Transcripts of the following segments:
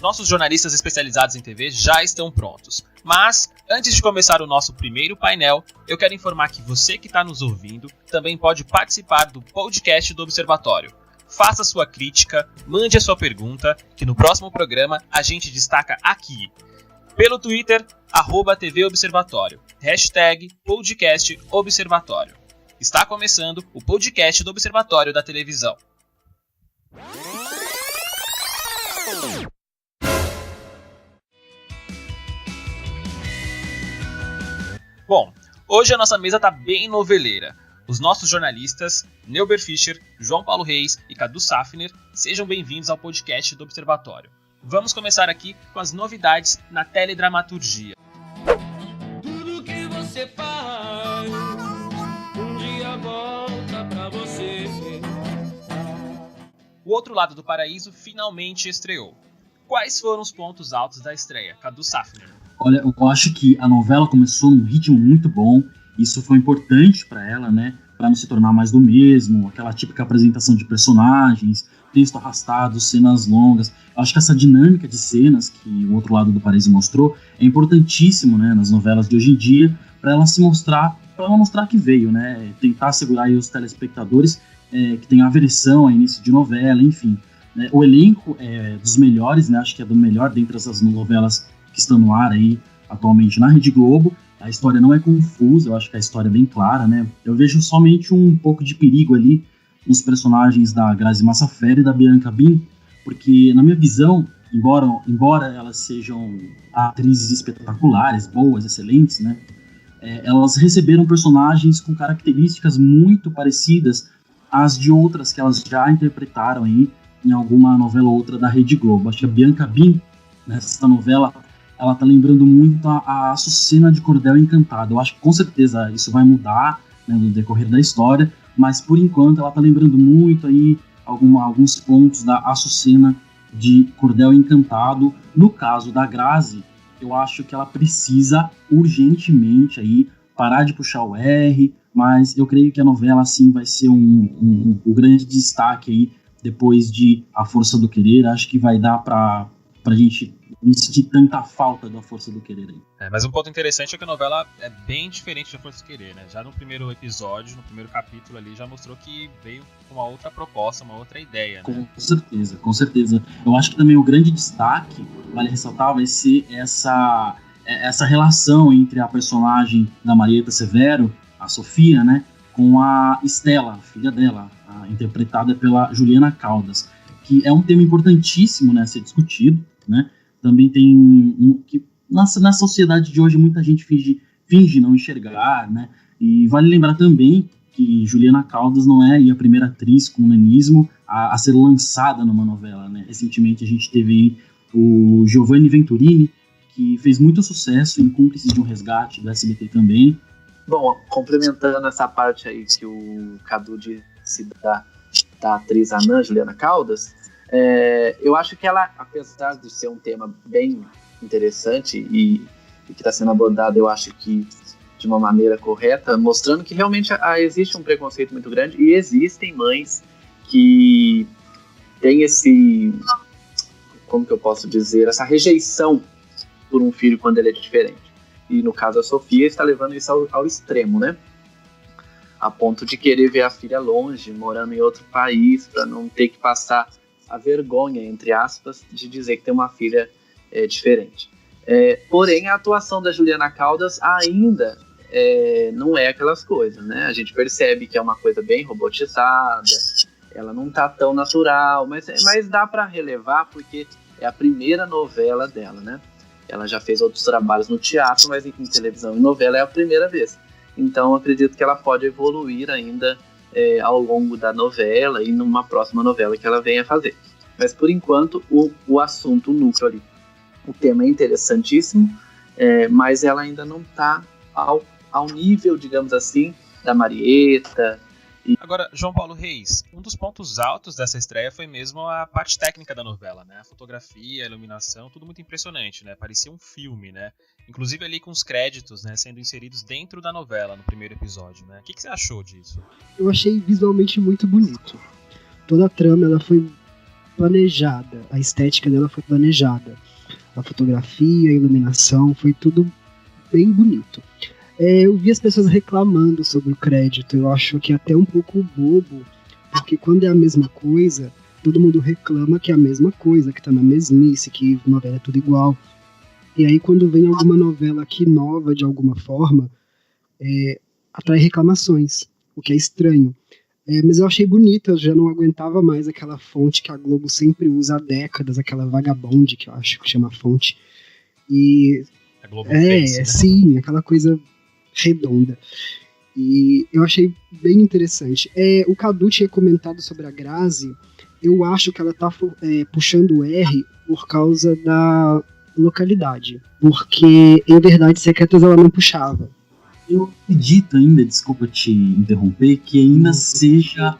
Nossos jornalistas especializados em TV já estão prontos. Mas, antes de começar o nosso primeiro painel, eu quero informar que você que está nos ouvindo também pode participar do podcast do Observatório. Faça sua crítica, mande a sua pergunta, que no próximo programa a gente destaca aqui. Pelo Twitter, @TV Observatório, #podcast Observatório. Está começando o podcast do Observatório da Televisão. Bom, hoje a nossa mesa tá bem noveleira. Os nossos jornalistas, Neuber Fischer, João Paulo Reis e Cadu Safner, sejam bem-vindos ao podcast do Observatório. Vamos começar aqui com as novidades na teledramaturgia. Tudo que você faz, um dia volta pra você. O Outro Lado do Paraíso finalmente estreou. Quais foram os pontos altos da estreia? Cadu Safner. Olha, eu acho que a novela começou num ritmo muito bom. Isso foi importante para ela, né? Para não se tornar mais do mesmo, aquela típica apresentação de personagens, texto arrastado, cenas longas. Eu acho que essa dinâmica de cenas que o Outro Lado do Paraíso mostrou é importantíssimo, né, nas novelas de hoje em dia, para ela se mostrar, para ela mostrar que veio, né? Tentar segurar aí os telespectadores que tem aversão a início de novela, enfim. Né? O elenco é dos melhores, né? Acho que é do melhor dentre essas novelas que estão no ar aí atualmente na Rede Globo. A história não é confusa, eu acho que a história é bem clara, né? Eu vejo somente um pouco de perigo ali nos personagens da Grazi Massafera e da Bianca Bin, porque, na minha visão, embora elas sejam atrizes espetaculares, boas, excelentes, né? Elas receberam personagens com características muito parecidas às de outras que elas já interpretaram aí em alguma novela ou outra da Rede Globo. Acho que a Bianca Bin, nessa novela, ela tá lembrando muito a Açucena de Cordel Encantado. Eu acho que com certeza isso vai mudar, né, no decorrer da história, mas por enquanto ela tá lembrando muito aí alguns pontos da Açucena de Cordel Encantado. No caso da Grazi, eu acho que ela precisa urgentemente aí parar de puxar o R, mas eu creio que a novela assim vai ser um grande destaque aí depois de A Força do Querer. Acho que vai dar pra gente não sentir tanta falta da Força do Querer aí. Mas um ponto interessante é que a novela é bem diferente da Força do Querer, né? Já no primeiro episódio, no primeiro capítulo ali, já mostrou que veio com uma outra proposta, uma outra ideia, né? Com certeza. Eu acho que também o grande destaque, vale ressaltar, vai ser essa relação entre a personagem da Marieta Severo, a Sofia, né, com a Estela, filha dela, interpretada pela Juliana Caldas, que é um tema importantíssimo, né, a ser discutido, né? Também tem que na sociedade de hoje muita gente finge não enxergar, né? E vale lembrar também que Juliana Caldas não é a primeira atriz com nanismo a ser lançada numa novela, né? Recentemente a gente teve aí o Giovanni Venturini, que fez muito sucesso em Cúmplices de um Resgate do SBT também. Bom, complementando essa parte aí que o Cadu disse da atriz anã Juliana Caldas, eu acho que ela, apesar de ser um tema bem interessante e que está sendo abordado, eu acho que de uma maneira correta, mostrando que realmente existe um preconceito muito grande e existem mães que têm como que eu posso dizer, essa rejeição por um filho quando ele é diferente. E no caso a Sofia está levando isso ao extremo, né? A ponto de querer ver a filha longe, morando em outro país, para não ter que passar a vergonha, entre aspas, de dizer que tem uma filha diferente. Porém, a atuação da Juliana Caldas ainda não é aquelas coisas, né? A gente percebe que é uma coisa bem robotizada, ela não tá tão natural, mas dá para relevar porque é a primeira novela dela, né? Ela já fez outros trabalhos no teatro, mas em televisão e novela é a primeira vez. Então, acredito que ela pode evoluir ainda ao longo da novela e numa próxima novela que ela venha fazer. Mas, por enquanto, o assunto, o núcleo ali, o tema é interessantíssimo, mas ela ainda não está ao nível, digamos assim, da Marieta. Agora, João Paulo Reis, um dos pontos altos dessa estreia foi mesmo a parte técnica da novela, né? A fotografia, a iluminação, tudo muito impressionante, né? Parecia um filme, né? Inclusive ali com os créditos, né, sendo inseridos dentro da novela no primeiro episódio, né? O que você achou disso? Eu achei visualmente muito bonito. Toda a trama ela foi planejada, a estética dela foi planejada. A fotografia, a iluminação, foi tudo bem bonito. Eu vi as pessoas reclamando sobre o crédito, eu acho que é até um pouco bobo, porque quando é a mesma coisa, todo mundo reclama que é a mesma coisa, que tá na mesmice, que novela é tudo igual. E aí quando vem alguma novela que inova de alguma forma, atrai reclamações, o que é estranho. Mas eu achei bonita, eu já não aguentava mais aquela fonte que a Globo sempre usa há décadas, aquela Vagabond, que eu acho que chama fonte. E A Globo Face, né? sim, aquela coisa redonda. E eu achei bem interessante. O Cadu tinha comentado sobre a Grazi, eu acho que ela tá puxando o R por causa da localidade, porque em Verdades Secretas ela não puxava. Eu acredito ainda, desculpa te interromper, que ainda seja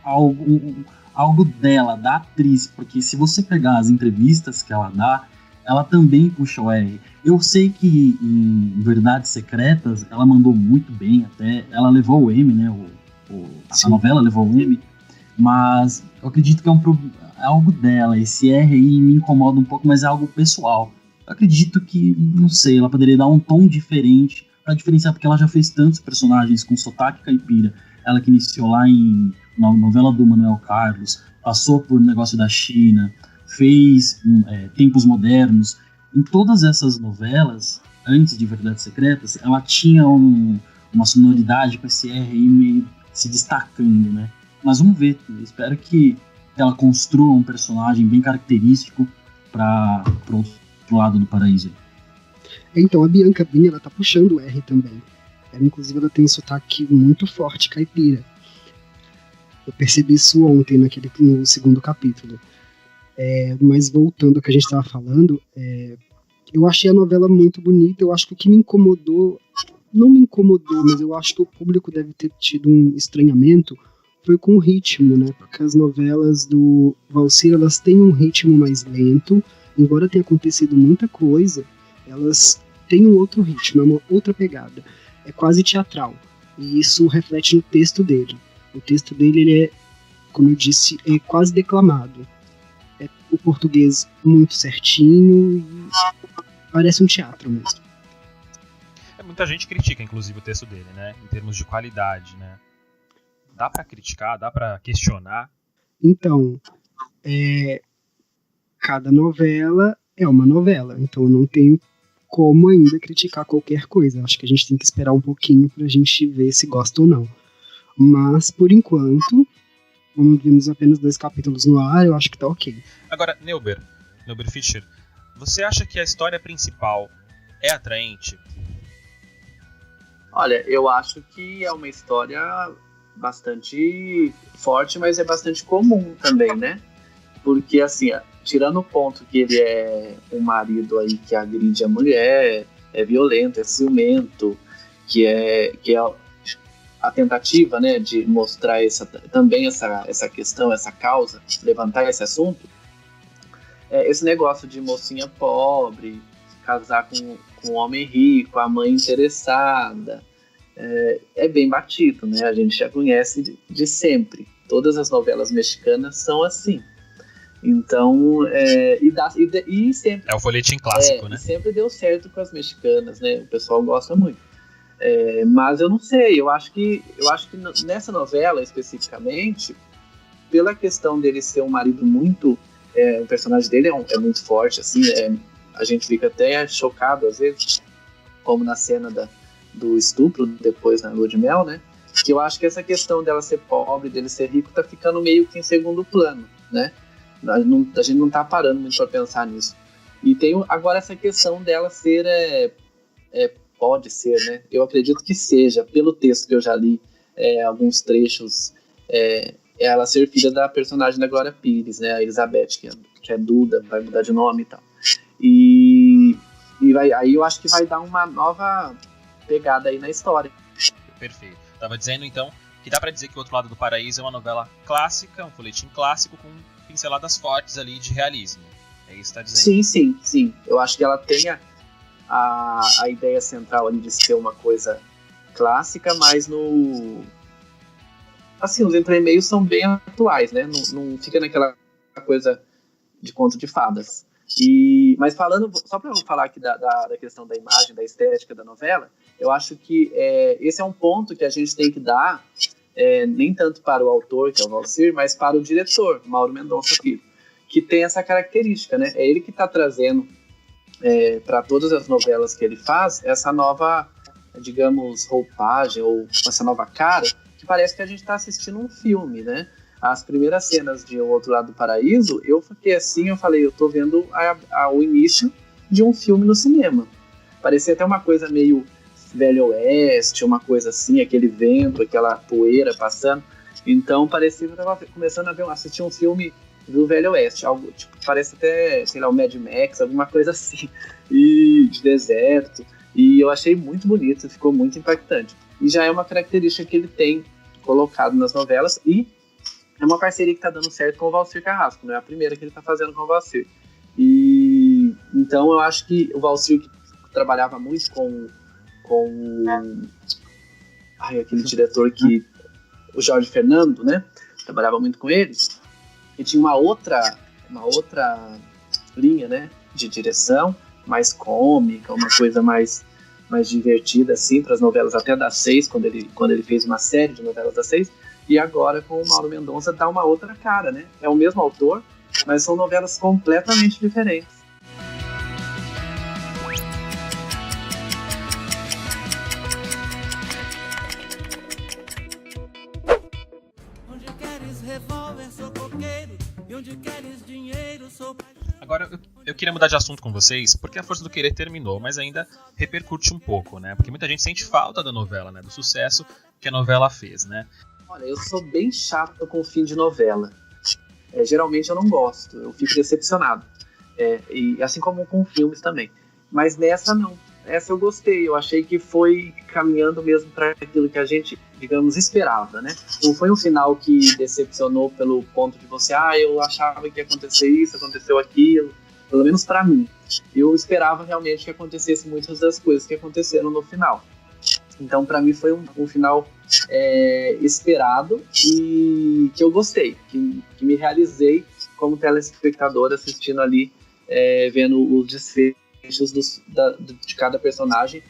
algo dela, da atriz, porque se você pegar as entrevistas que ela dá, ela também puxa o R. Eu sei que em Verdades Secretas ela mandou muito bem, até ela levou o M, né? A novela levou o M, mas eu acredito que é algo dela. Esse R aí me incomoda um pouco, mas é algo pessoal. Eu acredito que, não sei, ela poderia dar um tom diferente pra diferenciar, porque ela já fez tantos personagens com sotaque caipira. Ela que iniciou lá na novela do Manuel Carlos, passou por Negócio da China, fez Tempos Modernos. Em todas essas novelas, antes de Verdades Secretas, ela tinha uma sonoridade com esse R aí meio se destacando, né? Mas vamos ver, eu espero que ela construa um personagem bem característico para o outro lado do paraíso. Então, a Bianca Bin, ela tá puxando o R também. Inclusive, ela tem um sotaque muito forte, caipira. Eu percebi isso ontem, no segundo capítulo. Mas voltando ao que a gente estava falando, eu achei a novela muito bonita. Eu acho que o que me incomodou, não me incomodou, mas eu acho que o público deve ter tido um estranhamento, foi com o ritmo, né? Porque as novelas do Valcir, elas têm um ritmo mais lento, embora tenha acontecido muita coisa, elas têm um outro ritmo, é uma outra pegada. É quase teatral. E isso reflete no texto dele. O texto dele, ele é, como eu disse, é quase declamado. É o português muito certinho e parece um teatro mesmo. Muita gente critica, inclusive, o texto dele, né? Em termos de qualidade, né? Dá pra criticar, dá pra questionar? Então, cada novela é uma novela, então eu não tenho como ainda criticar qualquer coisa. Acho que a gente tem que esperar um pouquinho pra gente ver se gosta ou não. Mas, por enquanto, como vimos apenas 2 capítulos no ar, eu acho que tá ok. Agora, Neuber Fischer, você acha que a história principal é atraente? Olha, eu acho que é uma história bastante forte, mas é bastante comum também, né? Porque, assim, tirando o ponto que ele é um marido aí que agride a mulher, é violento, é ciumento, que é a tentativa, né, de mostrar também essa questão, essa causa, levantar esse assunto, esse negócio de mocinha pobre, casar com um homem rico, a mãe interessada, é bem batido, né? A gente já conhece de sempre. Todas as novelas mexicanas são assim. Então, e sempre... É o folhetim clássico, né? Sempre deu certo com as mexicanas, né? O pessoal gosta muito. Mas eu não sei, eu acho que nessa novela especificamente, pela questão dele ser um marido muito... o personagem dele é muito forte, assim, a gente fica até chocado às vezes, como na cena do estupro, depois na lua de mel, né? Que eu acho que essa questão dela ser pobre, dele ser rico, tá ficando meio que em segundo plano, né? A gente não tá parando muito para pensar nisso. E tem agora essa questão dela ser, pode ser, né? Eu acredito que seja, pelo texto que eu já li, alguns trechos, ela ser filha da personagem da Glória Pires, né? A Elizabeth, que é Duda, vai mudar de nome e tal. E aí eu acho que vai dar uma nova pegada aí na história. Perfeito. Tava dizendo, então, que dá pra dizer que O Outro Lado do Paraíso é uma novela clássica, um folhetim clássico com pinceladas fortes ali de realismo. É isso que tá dizendo? Sim. Eu acho que ela tem a ideia central ali de ser uma coisa clássica, mas assim, os entremeios são bem atuais, né? Não fica naquela coisa de conto de fadas. Mas falando, só para eu falar aqui da questão da imagem, da estética da novela, eu acho que esse é um ponto que a gente tem que dar, nem tanto para o autor, que é o Valcir, mas para o diretor, Mauro Mendonça Filho, que tem essa característica, né? É ele que está trazendo para todas as novelas que ele faz essa nova, digamos, roupagem ou essa nova cara, que parece que a gente está assistindo um filme, né? As primeiras cenas de O Outro Lado do Paraíso, eu fiquei assim, eu falei, eu tô vendo o início de um filme no cinema. Parecia até uma coisa meio Velho Oeste, uma coisa assim, aquele vento, aquela poeira passando. Então parecia que eu tava começando a assistir um filme do Velho Oeste, algo tipo, parece até, sei lá, o Mad Max, alguma coisa assim, e de deserto. E eu achei muito bonito, ficou muito impactante. E já é uma característica que ele tem colocado nas novelas, e é uma parceria que está dando certo com o Valcir Carrasco, não é a primeira que ele está fazendo com o Valcir. E então eu acho que o Valcir, que trabalhava muito com aquele diretor que o Jorge Fernando, né? Trabalhava muito com ele. E tinha uma outra linha, né? De direção, mais cômica, uma coisa mais divertida, assim, para as novelas até das 6, quando ele fez uma série de novelas das 6. E agora com o Mauro Mendonça dá uma outra cara, né? É o mesmo autor, mas são novelas completamente diferentes. Onde queres revólver, sou coqueiro. E onde queres dinheiro, sou... Agora, eu queria mudar de assunto com vocês, porque A Força do Querer terminou, mas ainda repercute um pouco, né? Porque muita gente sente falta da novela, né? Do sucesso que a novela fez, né? Olha, eu sou bem chato com fim de novela. Geralmente eu não gosto, eu fico decepcionado. E assim como com filmes também. Mas nessa não. Essa eu gostei, eu achei que foi caminhando mesmo para aquilo que a gente, digamos, esperava, né? Não foi um final que decepcionou pelo ponto de você, eu achava que ia acontecer isso, aconteceu aquilo. Pelo menos para mim. Eu esperava realmente que acontecesse muitas das coisas que aconteceram no final. Então, para mim, foi um final esperado e que eu gostei, que me realizei como telespectador assistindo ali, vendo os desfechos de cada personagem,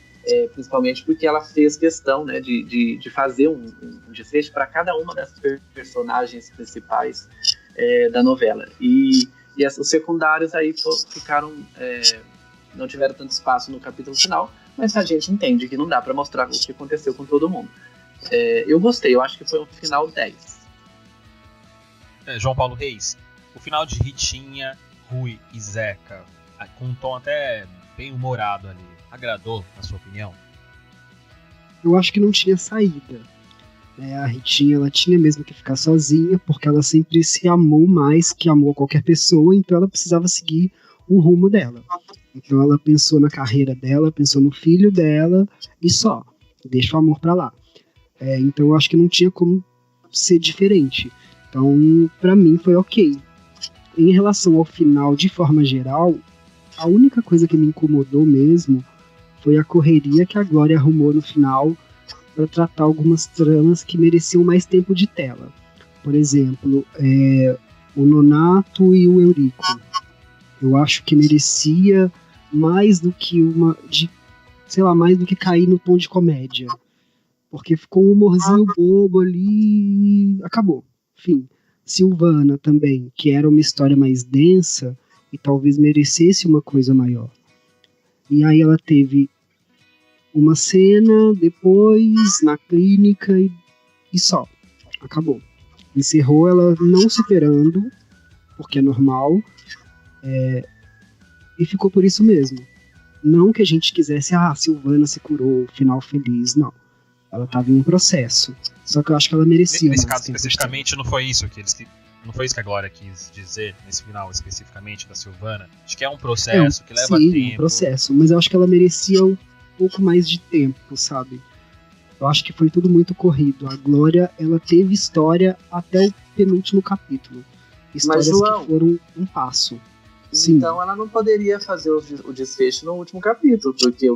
principalmente porque ela fez questão, né, de fazer um desfecho para cada uma das personagens principais da novela. E os secundários aí ficaram, não tiveram tanto espaço no capítulo final, mas a gente entende que não dá para mostrar o que aconteceu com todo mundo. Eu gostei, eu acho que foi um final 10. João Paulo Reis, o final de Ritinha, Rui e Zeca, com um tom até bem humorado ali, agradou, na sua opinião? Eu acho que não tinha saída. A Ritinha, ela tinha mesmo que ficar sozinha, porque ela sempre se amou mais que amou qualquer pessoa, então ela precisava seguir o rumo dela. Então ela pensou na carreira dela, pensou no filho dela e só, deixa o amor pra lá. Então eu acho que não tinha como ser diferente. Então, pra mim foi ok. Em relação ao final, de forma geral, a única coisa que me incomodou mesmo foi a correria que a Glória arrumou no final para tratar algumas tramas que mereciam mais tempo de tela. Por exemplo, o Nonato e o Eurico. Eu acho que merecia mais do que mais do que cair no tom de comédia. Porque ficou um humorzinho bobo ali e acabou. Enfim, Silvana também, que era uma história mais densa e talvez merecesse uma coisa maior. E aí ela teve uma cena depois na clínica e só. Acabou. Encerrou ela não superando, porque é normal, e ficou por isso mesmo. Não que a gente quisesse, Silvana se curou, final feliz, não. Ela estava em um processo. Só que eu acho que ela merecia. Nesse caso especificamente, não foi isso que a Glória quis dizer nesse final especificamente da Silvana. Acho que é um processo que leva tempo. Sim, um processo. Mas eu acho que ela merecia um pouco mais de tempo, sabe? Eu acho que foi tudo muito corrido. A Glória, ela teve história até o penúltimo capítulo. Histórias que foram um passo. Sim. Então ela não poderia fazer o desfecho no último capítulo, porque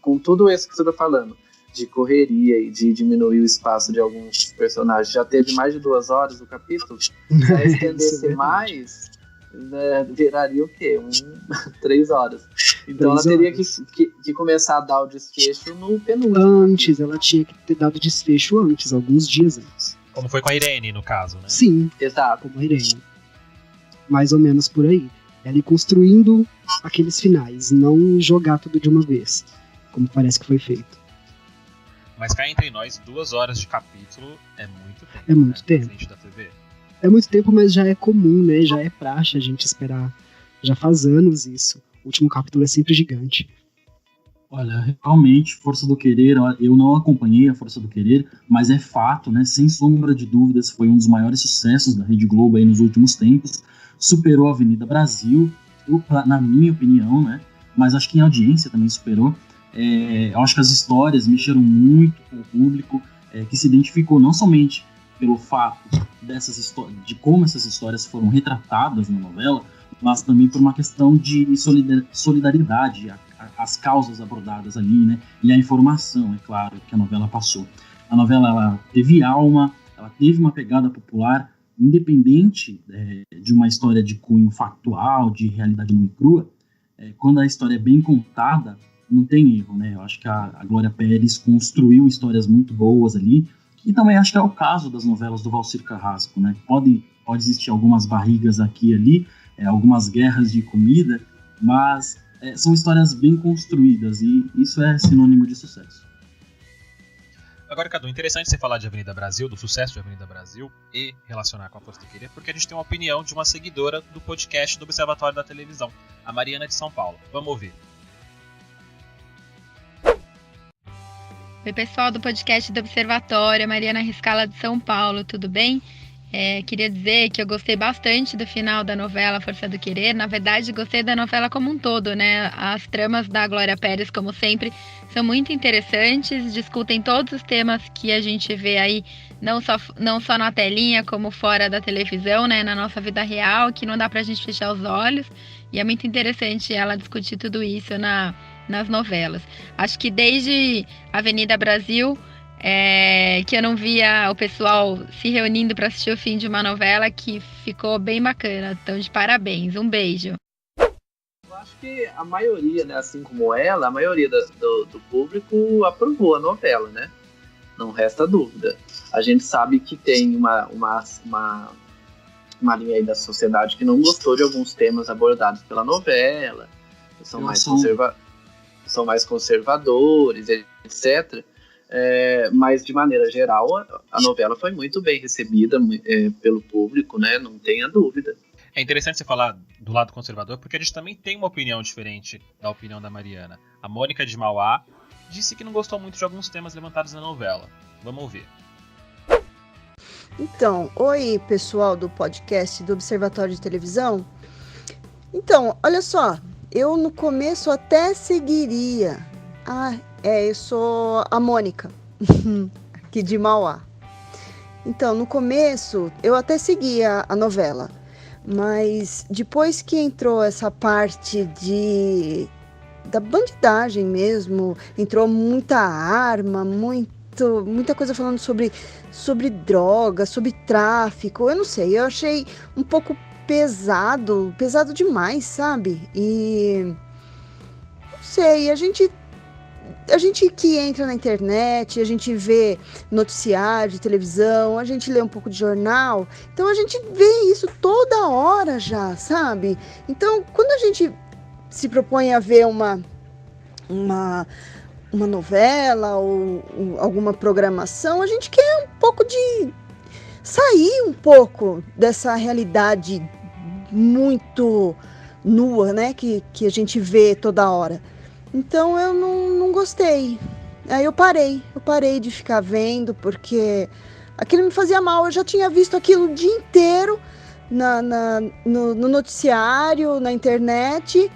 com tudo isso que você está falando, de correria e de diminuir o espaço de alguns personagens, já teve mais de 2 horas o capítulo, se estendesse mais, né, viraria o quê? 3 horas. Então ela teria que começar a dar o desfecho no penúltimo. Antes, ela tinha que ter dado desfecho antes, alguns dias antes. Como foi com a Irene, no caso, né? Sim, Exato. como a Irene. Mais ou menos por aí. Ela ir construindo aqueles finais, não jogar tudo de uma vez, como parece que foi feito. Mas cá entre nós, 2 horas de capítulo é muito tempo. É muito tempo. Na frente da TV. É muito tempo, mas já é comum, né? Já é praxe a gente esperar. Já faz anos isso. O último capítulo é sempre gigante. Olha, realmente, Força do Querer, eu não acompanhei a Força do Querer, mas é fato, né? Sem sombra de dúvidas, foi um dos maiores sucessos da Rede Globo aí nos últimos tempos. Superou a Avenida Brasil, na minha opinião, né? Mas acho que em audiência também superou. Eu acho que as histórias mexeram muito com o público, que se identificou não somente pelo fato de como essas histórias foram retratadas na novela, mas também por uma questão de solidariedade, as causas abordadas ali, né? E a informação, é claro, que a novela passou. A novela, ela teve alma, ela teve uma pegada popular, independente de uma história de cunho factual, de realidade nua e crua. Quando a história é bem contada, não tem erro, né? Eu acho que a Glória Pérez construiu histórias muito boas ali, e também acho que é o caso das novelas do Valcir Carrasco, né? Pode existir algumas barrigas aqui e ali, algumas guerras de comida, mas são histórias bem construídas, e isso é sinônimo de sucesso. Agora, Cadu, interessante você falar de Avenida Brasil, do sucesso de Avenida Brasil, e relacionar com a Força do Querer, porque a gente tem uma opinião de uma seguidora do podcast do Observatório da Televisão, a Mariana de São Paulo. Vamos ouvir. Oi, pessoal do podcast do Observatório, Mariana Riscala de São Paulo, tudo bem? Queria dizer que eu gostei bastante do final da novela Força do Querer. Na verdade, gostei da novela como um todo, né? As tramas da Glória Pérez, como sempre, são muito interessantes, discutem todos os temas que a gente vê aí, não só na telinha, como fora da televisão, né? Na nossa vida real, que não dá pra gente fechar os olhos. E é muito interessante ela discutir tudo isso nas novelas. Acho que desde Avenida Brasil, que eu não via o pessoal se reunindo para assistir o fim de uma novela, que ficou bem bacana. Então, de parabéns. Um beijo. Eu acho que a maioria, né, assim como ela, a maioria do público aprovou a novela, né? Não resta dúvida. A gente sabe que tem uma linha aí da sociedade que não gostou de alguns temas abordados pela novela, são mais conservadores, etc. Mas, de maneira geral, a novela foi muito bem recebida pelo público, né? Não tenha dúvida. É interessante você falar do lado conservador, porque a gente também tem uma opinião diferente da opinião da Mariana. A Mônica de Mauá disse que não gostou muito de alguns temas levantados na novela. Vamos ouvir. Então, oi, pessoal do podcast do Observatório de Televisão. Então, olha só, eu no começo até seguiria... eu sou a Mônica, aqui de Mauá. Então, no começo, eu até seguia a novela, mas depois que entrou essa parte da bandidagem mesmo, entrou muita arma, muita coisa falando sobre droga, sobre tráfico, eu não sei, eu achei um pouco pesado demais, sabe? E não sei, a gente que entra na internet, a gente vê noticiário de televisão, a gente lê um pouco de jornal, então a gente vê isso toda hora já, sabe? Então, quando a gente se propõe a ver uma novela ou alguma programação, a gente quer um pouco de sair um pouco dessa realidade muito nua, né, que a gente vê toda hora. Então eu não gostei. Aí eu parei de ficar vendo, porque aquilo me fazia mal. Eu já tinha visto aquilo o dia inteiro no noticiário, na internet.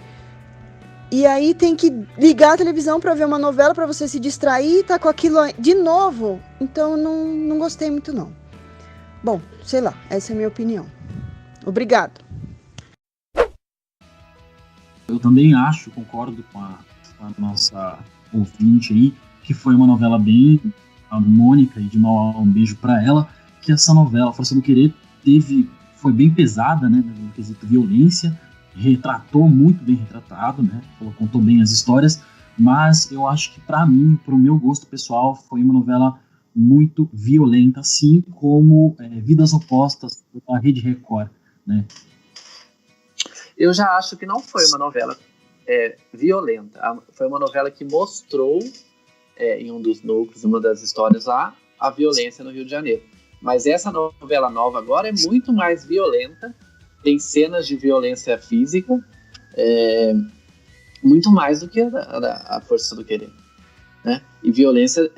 E aí tem que ligar a televisão para ver uma novela, para você se distrair, tá com aquilo de novo. Então eu não gostei muito não. Bom, sei lá, essa é a minha opinião. Obrigado. Eu também concordo com a nossa ouvinte aí, que foi uma novela bem a Mônica e de Mauá, um beijo pra ela, que essa novela, Força do Querer, foi bem pesada, né, no quesito violência, retratou muito bem retratado, né, contou bem as histórias, mas eu acho que para mim, para o meu gosto pessoal, foi uma novela muito violenta, assim como Vidas Opostas da Rede Record, né. Eu já acho que não foi uma novela violenta. Foi uma novela que mostrou, em um dos núcleos, uma das histórias lá, a violência no Rio de Janeiro. Mas essa novela nova agora é muito mais violenta, tem cenas de violência física, muito mais do que a Força do Querer, né? E violência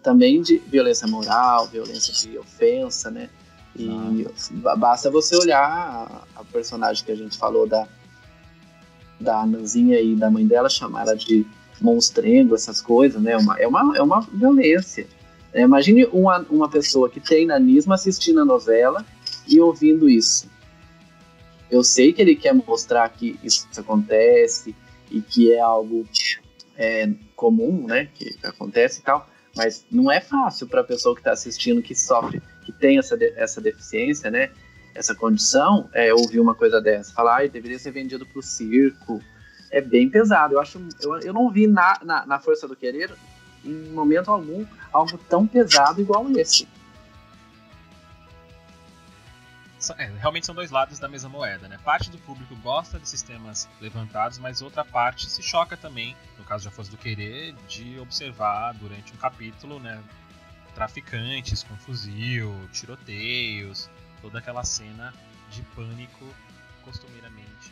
também de violência moral, violência de ofensa, né? E basta você olhar a personagem que a gente falou da Ananzinha e da mãe dela, chamar ela de monstrengo, essas coisas, né? É uma violência. Imagine uma pessoa que tem nanismo assistindo a novela e ouvindo isso. Eu sei que ele quer mostrar que isso acontece e que é algo comum, né? Que acontece e tal, mas não é fácil para a pessoa que está assistindo, que sofre, que tem essa deficiência, né? Essa condição, ouvir uma coisa dessa, falar, deveria ser vendido para o circo, é bem pesado. Eu não vi na Força do Querer, em momento algum, algo tão pesado igual esse. Realmente são dois lados da mesma moeda, né? Parte do público gosta desses temas levantados, mas outra parte se choca também, no caso da Força do Querer, de observar durante um capítulo, né, traficantes com fuzil, tiroteios, toda aquela cena de pânico costumeiramente.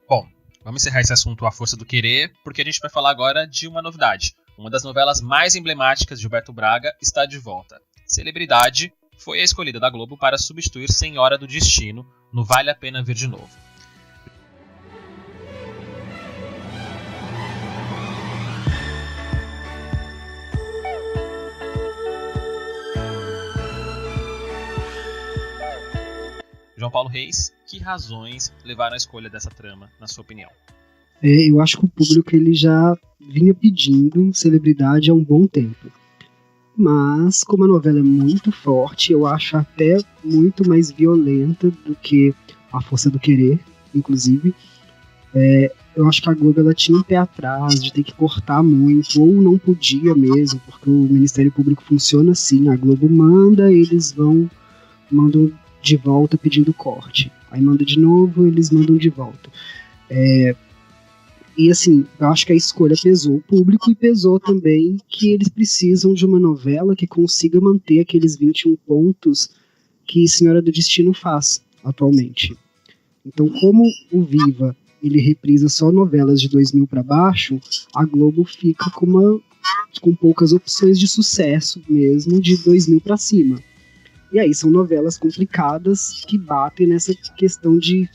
Bom, vamos encerrar esse assunto A Força do Querer, porque a gente vai falar agora de uma novidade. Uma das novelas mais emblemáticas de Gilberto Braga está de volta. Celebridade foi a escolhida da Globo para substituir Senhora do Destino no Vale a Pena Ver de Novo. João Paulo Reis, que razões levaram à escolha dessa trama, na sua opinião? Eu acho que o público ele já vinha pedindo celebridade há um bom tempo. Mas, como a novela é muito forte, eu acho até muito mais violenta do que A Força do Querer, inclusive. Eu acho que a Globo ela tinha um pé atrás de ter que cortar muito, ou não podia mesmo, porque o Ministério Público funciona assim, a Globo manda, eles mandam de volta pedindo corte. Aí manda de novo, eles mandam de volta. E assim, eu acho que a escolha pesou o público e pesou também que eles precisam de uma novela que consiga manter aqueles 21 pontos que Senhora do Destino faz atualmente. Então, como o Viva ele reprisa só novelas de 2000 para baixo, a Globo fica com poucas opções de sucesso mesmo de 2000 para cima. E aí são novelas complicadas que batem nessa questão de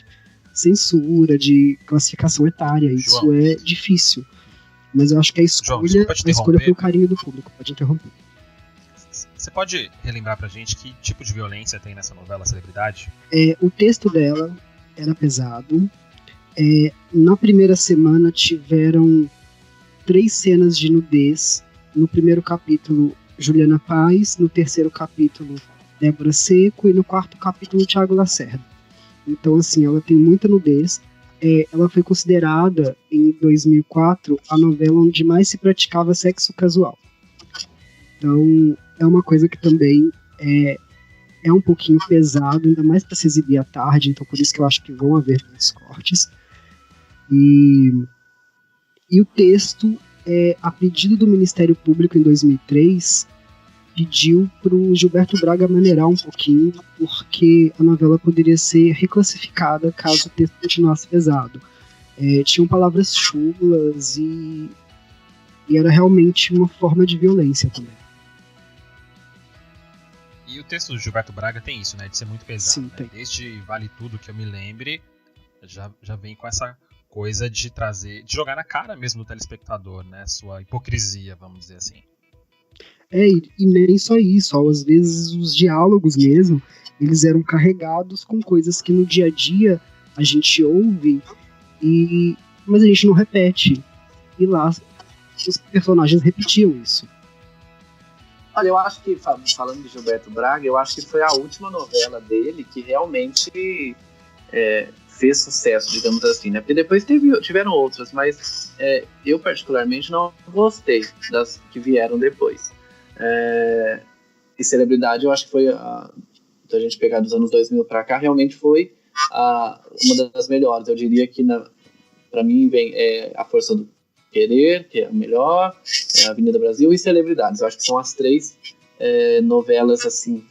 censura, de classificação etária. Isso João, é difícil. Mas eu acho que a escolha foi o carinho do público. Pode interromper. Você pode relembrar pra gente que tipo de violência tem nessa novela Celebridade? O texto dela era pesado. Na primeira semana tiveram 3 cenas de nudez. No primeiro capítulo, Juliana Paz. No terceiro capítulo, Débora Seco, e no quarto capítulo, Thiago Lacerda. Então, assim, ela tem muita nudez. Ela foi considerada, em 2004, a novela onde mais se praticava sexo casual. Então, é uma coisa que também é um pouquinho pesado, ainda mais para se exibir à tarde, então por isso que eu acho que vão haver muitos cortes. E o texto, a pedido do Ministério Público em 2003... pediu para o Gilberto Braga maneirar um pouquinho, porque a novela poderia ser reclassificada caso o texto continuasse pesado. Tinham palavras chulas e era realmente uma forma de violência também. E o texto do Gilberto Braga tem isso, né, de ser muito pesado. Sim, né? tem. Desde Vale Tudo que eu me lembre, já vem com essa coisa de jogar na cara mesmo do telespectador, né, sua hipocrisia, vamos dizer assim. E nem só isso, às vezes os diálogos mesmo, eles eram carregados com coisas que no dia a dia a gente ouve, mas a gente não repete. e lá os personagens repetiam isso. Olha, eu acho que, falando de Gilberto Braga, eu acho que foi a última novela dele que realmente fez sucesso, digamos assim, né? Porque depois tiveram outras, mas eu particularmente não gostei das que vieram depois. E Celebridade, eu acho que foi, se a gente pegar dos anos 2000 para cá, realmente foi uma das melhores. Eu diria que, para mim, vem A Força do Querer, que é a melhor, Avenida Brasil e Celebridades. Eu acho que são as três novelas, assim,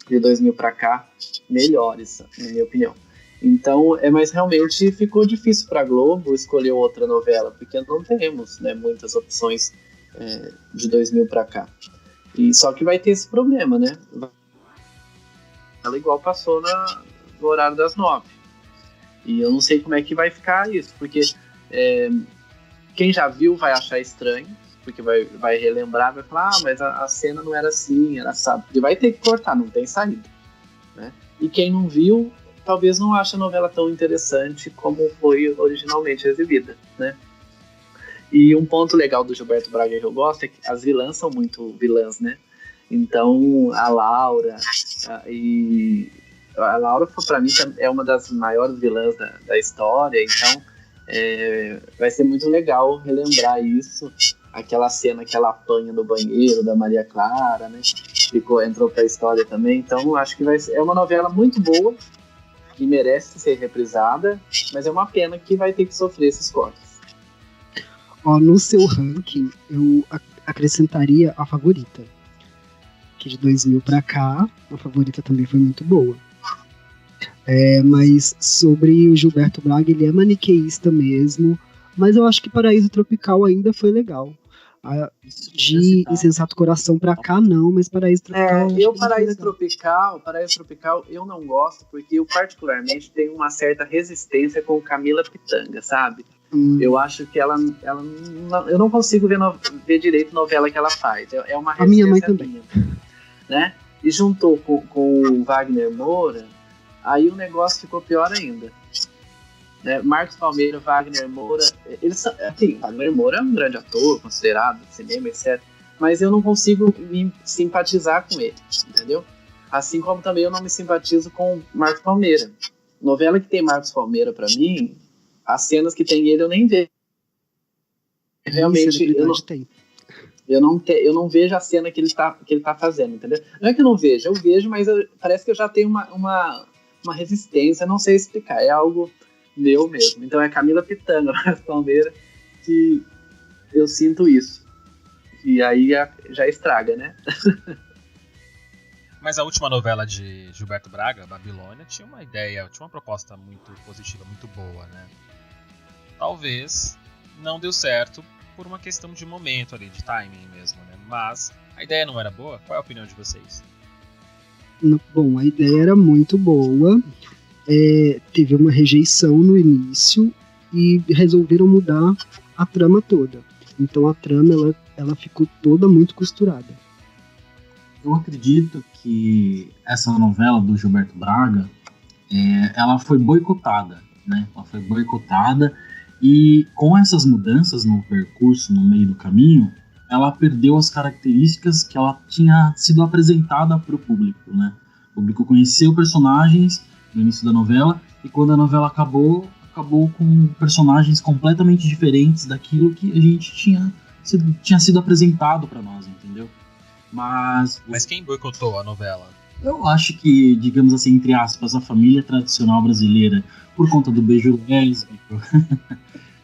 de 2000 para cá, melhores, na minha opinião. Então, mas realmente ficou difícil para a Globo escolher outra novela, porque não temos, né, muitas opções de 2000 para cá. E só que vai ter esse problema, né? Ela igual passou no horário das 9. E eu não sei como é que vai ficar isso, porque quem já viu vai achar estranho, porque vai relembrar, vai falar, mas a cena não era assim, era assado. E vai ter que cortar, não tem saída, né? E quem não viu, talvez não ache a novela tão interessante como foi originalmente exibida, né? E um ponto legal do Gilberto Braga que eu gosto é que as vilãs são muito vilãs, né? Então, a Laura, a Laura, para mim, é uma das maiores vilãs da história, então vai ser muito legal relembrar isso, aquela cena que ela apanha no banheiro da Maria Clara, né? Entrou pra história também, então acho que é uma novela muito boa, que merece ser reprisada, mas é uma pena que vai ter que sofrer esses cortes. No seu ranking, eu acrescentaria A Favorita, que de 2000 pra cá, A Favorita também foi muito boa. Mas sobre o Gilberto Braga, ele é maniqueísta mesmo, mas eu acho que Paraíso Tropical ainda foi legal. De Insensato Coração pra cá não, mas Paraíso Tropical... Paraíso Tropical eu não gosto, porque eu particularmente tenho uma certa resistência com Camila Pitanga, sabe? Eu acho que ela eu não consigo ver direito a novela que ela faz. É uma resistência a minha mãe também. Minha, né? E juntou com o Wagner Moura, aí o negócio ficou pior ainda. Né? Marcos Palmeira, Wagner Moura, eles são, assim, Wagner Moura é um grande ator, considerado no cinema, etc. Mas eu não consigo me simpatizar com ele, entendeu? Assim como também eu não me simpatizo com Marcos Palmeira. Novela que tem Marcos Palmeira, pra mim, as cenas que tem ele eu nem vejo. Realmente, eu não vejo a cena que ele tá fazendo, entendeu? Não é que eu não vejo, eu vejo, mas parece que eu já tenho uma resistência, não sei explicar, é algo meu mesmo. Então é Camila Pitanga, Marcos Palmeira, que eu sinto isso. E aí já estraga, né? Mas a última novela de Gilberto Braga, Babilônia, tinha uma proposta muito positiva, muito boa, né? Talvez não deu certo por uma questão de momento ali, de timing mesmo, né? Mas a ideia não era boa? Qual é a opinião de vocês? Bom, a ideia era muito boa. Teve uma rejeição no início e resolveram mudar a trama toda. Então a trama ela ficou toda muito costurada. Eu acredito que essa novela do Gilberto Braga, ela foi boicotada, né? Ela foi boicotada e com essas mudanças no percurso, no meio do caminho, ela perdeu as características que ela tinha sido apresentada para o público, né? O público conheceu personagens no início da novela e quando a novela acabou com personagens completamente diferentes daquilo que a gente tinha sido apresentado para nós, entendeu? Mas quem boicotou a novela? Eu acho que, digamos assim, entre aspas, a família tradicional brasileira, por conta do beijo lésbico,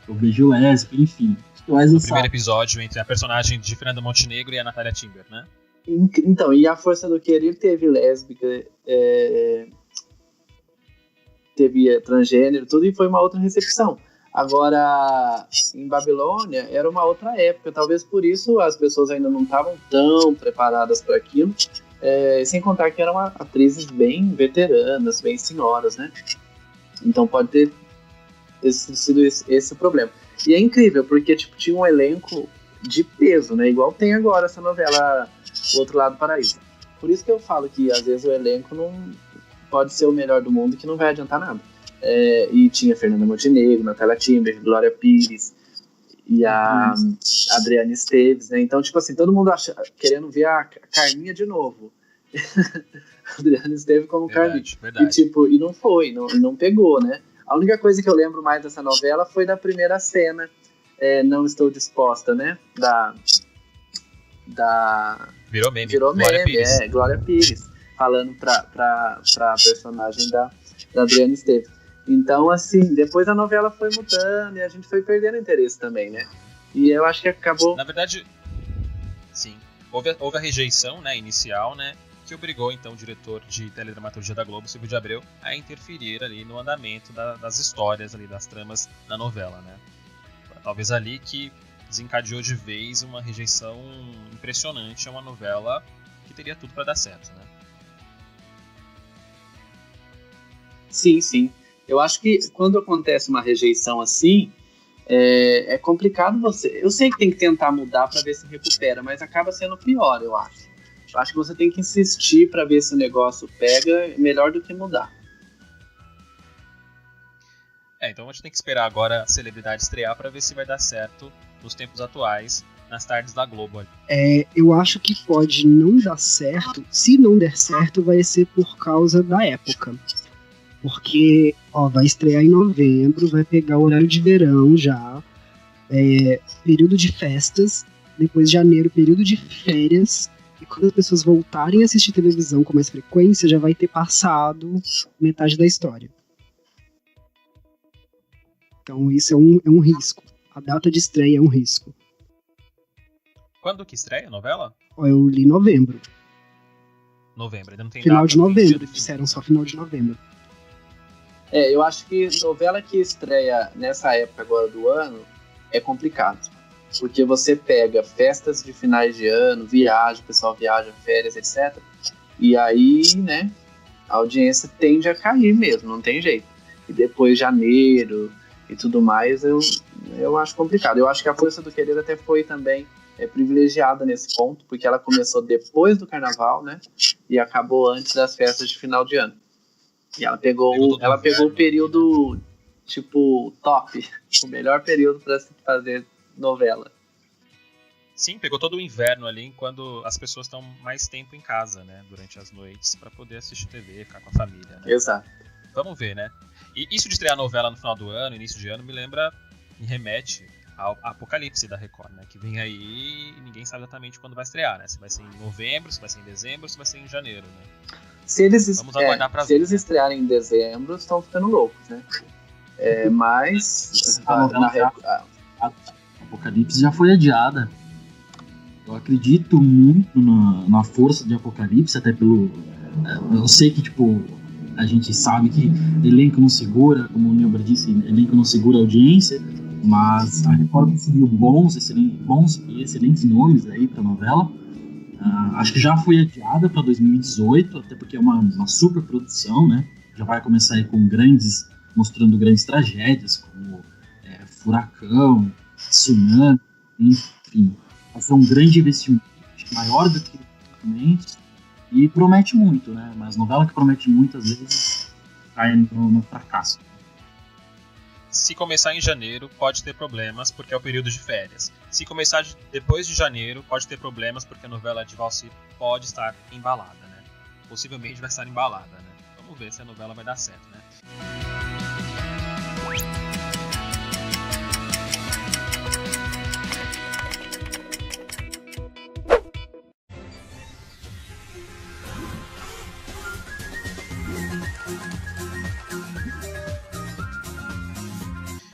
o beijo lésbico, enfim. No primeiro episódio entre a personagem de Fernanda Montenegro e a Natália Timber, né? Então, e A Força do Querer teve lésbica, teve transgênero, tudo, e foi uma outra recepção. Agora, em Babilônia, era uma outra época, talvez por isso as pessoas ainda não estavam tão preparadas para aquilo, sem contar que eram atrizes bem veteranas, bem senhoras, né? Então pode ter sido esse o problema. E é incrível, porque tinha um elenco de peso, né? Igual tem agora essa novela O Outro Lado do Paraíso. Por isso que eu falo que às vezes o elenco não pode ser o melhor do mundo, que não vai adiantar nada. E tinha Fernanda Montenegro, Natália Timber, Glória Pires, e a Adriana Esteves, né? Então, tipo assim, todo mundo querendo ver a Carminha de novo. Adriana Esteves como Carminha. Verdade. E, tipo, e não foi, não pegou, né? A única coisa que eu lembro mais dessa novela foi da primeira cena, Não Estou Disposta, né? Virou meme. Glória Pires, falando pra personagem da Adriana Esteves. Então, assim, depois a novela foi mudando e a gente foi perdendo interesse também, né? E eu acho que acabou... Na verdade, sim. Houve a rejeição, né, inicial, né? Que obrigou, então, o diretor de teledramaturgia da Globo, Silvio de Abreu, a interferir ali no andamento das histórias, ali, das tramas da novela, né? Talvez ali que desencadeou de vez uma rejeição impressionante a uma novela que teria tudo para dar certo, né? Sim. Eu acho que quando acontece uma rejeição assim, é complicado você... Eu sei que tem que tentar mudar para ver se recupera, mas acaba sendo pior, eu acho. Eu acho que você tem que insistir para ver se o negócio pega, melhor do que mudar. Então a gente tem que esperar agora a celebridade estrear para ver se vai dar certo nos tempos atuais, nas tardes da Globo. Eu acho que pode não dar certo. Se não der certo, vai ser por causa da época. Porque vai estrear em novembro, vai pegar o horário de verão já, período de festas, depois de janeiro, período de férias, e quando as pessoas voltarem a assistir televisão com mais frequência, já vai ter passado metade da história. Então isso é um risco. A data de estreia é um risco. Quando que estreia a novela? Eu li novembro. Novembro, ainda não tem final data. De novembro, disseram só final de novembro. Eu acho que novela que estreia nessa época agora do ano é complicado. Porque você pega festas de finais de ano, o pessoal viaja, férias, etc. E aí, né, a audiência tende a cair mesmo, não tem jeito. E depois janeiro e tudo mais, eu acho complicado. Eu acho que a Força do Querer até foi também privilegiada nesse ponto, porque ela começou depois do carnaval, né, e acabou antes das festas de final de ano. E ela pegou o período, tipo, top, o melhor período para se fazer novela. Sim, pegou todo o inverno ali, quando as pessoas estão mais tempo em casa, né, durante as noites, para poder assistir TV, ficar com a família, né? Exato. Vamos ver, né? E isso de estrear a novela no final do ano, início de ano, me remete ao Apocalipse da Record, né? Que vem aí e ninguém sabe exatamente quando vai estrear, né? Se vai ser em novembro, se vai ser em dezembro, se vai ser em janeiro, né? Vamos aguardar pra ver. Se eles estrearem em dezembro, estão ficando loucos, né? Mas Apocalipse já foi adiada. Eu acredito muito na força de Apocalipse, até pelo... Eu sei que, tipo, a gente sabe que elenco não segura, como o Neuber disse, elenco não segura a audiência, mas a Record conseguiu bons e excelentes nomes aí pra novela. Acho que já foi adiada para 2018, até porque é uma super produção, né? Já vai começar aí mostrando grandes tragédias, como furacão, tsunami, enfim. Vai ser um grande investimento, maior do que antigamente, e promete muito, né? Mas novela que promete muito, às vezes, cai no fracasso. Se começar em janeiro, pode ter problemas, porque é o período de férias. Se começar depois de janeiro, pode ter problemas, porque a novela de Valci pode estar embalada, né? Possivelmente vai estar embalada, né? Vamos ver se a novela vai dar certo, né?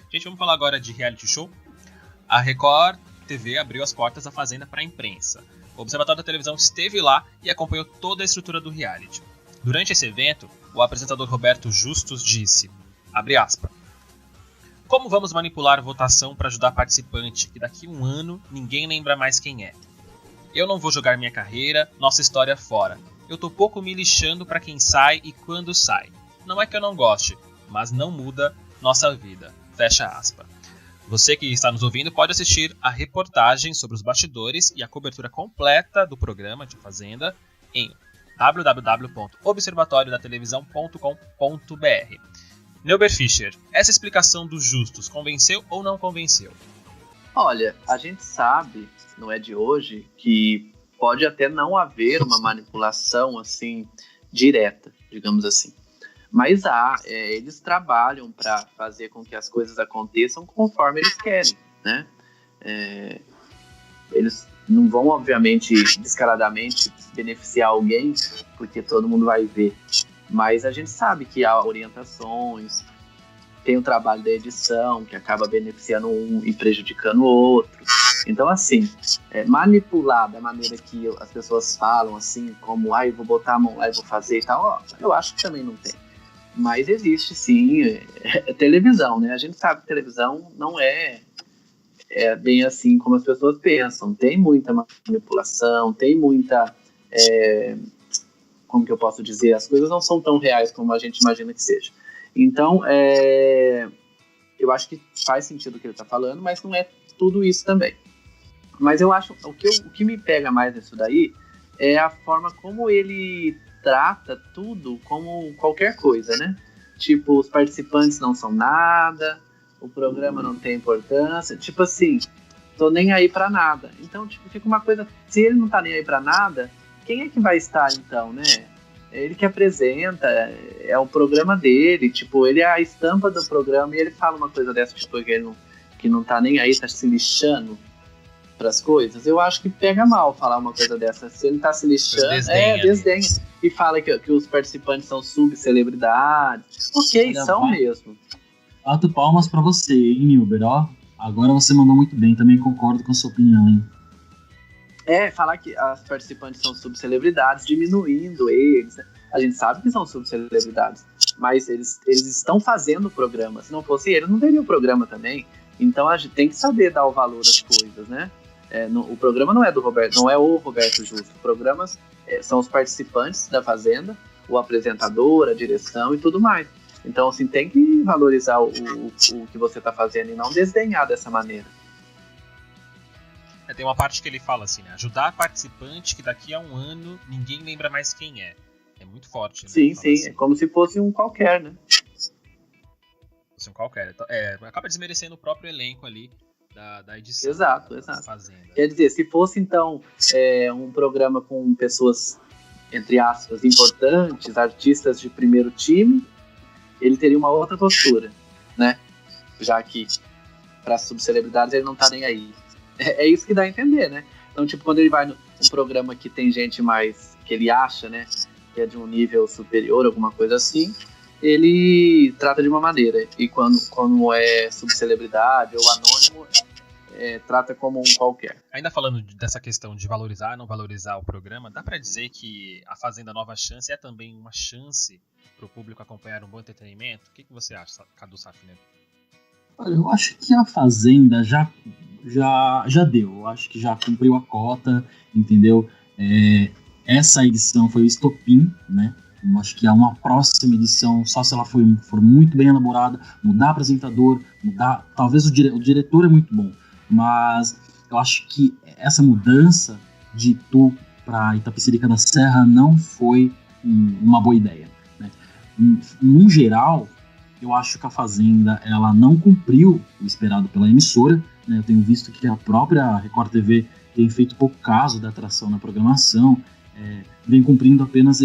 Gente, vamos falar agora de reality show. A Record TV abriu as portas da Fazenda para a imprensa. O Observatório da Televisão esteve lá e acompanhou toda a estrutura do reality. Durante esse evento, o apresentador Roberto Justus disse, abre aspas, como vamos manipular a votação para ajudar participante que daqui a um ano ninguém lembra mais quem é? Eu não vou jogar minha carreira, nossa história fora. Eu tô pouco me lixando para quem sai e quando sai. Não é que eu não goste, mas não muda nossa vida. Fecha aspas. Você que está nos ouvindo pode assistir a reportagem sobre os bastidores e a cobertura completa do programa de Fazenda em www.observatoriodatelevisão.com.br. Neuber Fischer, essa explicação dos Justus convenceu ou não convenceu? Olha, a gente sabe, não é de hoje, que pode até não haver uma manipulação assim direta, digamos assim. Mas eles trabalham para fazer com que as coisas aconteçam conforme eles querem, né? Eles não vão, obviamente, descaradamente beneficiar alguém, porque todo mundo vai ver. Mas a gente sabe que há orientações, tem o trabalho da edição, que acaba beneficiando um e prejudicando o outro. Então, assim, manipular da maneira que as pessoas falam, assim, como, eu vou botar a mão lá e vou fazer e tal, eu acho que também não tem. Mas existe, sim, televisão, né? A gente sabe que televisão não é bem assim como as pessoas pensam. Tem muita manipulação, tem muita... como que eu posso dizer? As coisas não são tão reais como a gente imagina que seja. Então, eu acho que faz sentido o que ele está falando, mas não é tudo isso também. Mas eu acho, o que me pega mais nisso daí é a forma como ele trata tudo como qualquer coisa, né? Tipo, os participantes não são nada, o programa não tem importância, tipo assim, tô nem aí pra nada. Então, tipo, fica uma coisa, se ele não tá nem aí pra nada, quem é que vai estar então, né? É ele que apresenta, é o programa dele, tipo, ele é a estampa do programa e ele fala uma coisa dessa, tipo, que não tá nem aí, tá se lixando pras coisas. Eu acho que pega mal falar uma coisa dessa. Se ele tá se lixando, desdenha. E fala que os participantes são subcelebridades. Ok, olha, são mesmo. Bato palmas pra você, hein, Nilber? Ó, agora você mandou muito bem, também concordo com a sua opinião, hein? Falar que as participantes são subcelebridades, diminuindo eles. A gente sabe que são subcelebridades, mas eles estão fazendo o programa. Se não fosse eles, não teria o programa também. Então a gente tem que saber dar o valor às coisas, né? O programa não é do Roberto, não é o Roberto Justo. O programa são os participantes da Fazenda, o apresentador, a direção e tudo mais. Então, assim, tem que valorizar o que você está fazendo e não desdenhar dessa maneira. Tem uma parte que ele fala assim, né? Ajudar participante que daqui a um ano ninguém lembra mais quem é. É muito forte, né? Sim, assim. É como se fosse um qualquer, né? Fosse um qualquer. Acaba desmerecendo o próprio elenco ali da edição. Exato. Da Fazenda. Quer dizer, se fosse então um programa com pessoas, entre aspas, importantes, artistas de primeiro time, ele teria uma outra postura, né? Já que para subcelebridades ele não tá nem aí. É isso que dá a entender, né? Então, tipo, quando ele vai num programa que tem gente mais, que ele acha, né, que é de um nível superior, alguma coisa assim, ele trata de uma maneira. E quando é subcelebridade ou anônimo, trata como um qualquer. Ainda falando dessa questão de valorizar, não valorizar o programa, dá pra dizer que a Fazenda Nova Chance é também uma chance pro público acompanhar um bom entretenimento? O que você acha, Cadu Safner? Olha, eu acho que a Fazenda já deu, eu acho que já cumpriu a cota, entendeu? Essa edição foi o estopim, né? Eu acho que uma próxima edição, só se ela for muito bem elaborada, mudar apresentador, talvez o diretor é muito bom, mas eu acho que essa mudança de Itu para Itapecerica da Serra não foi uma boa ideia, né? No geral, eu acho que a Fazenda ela não cumpriu o esperado pela emissora, né? Eu tenho visto que a própria Record TV tem feito pouco caso da atração na programação, vem cumprindo apenas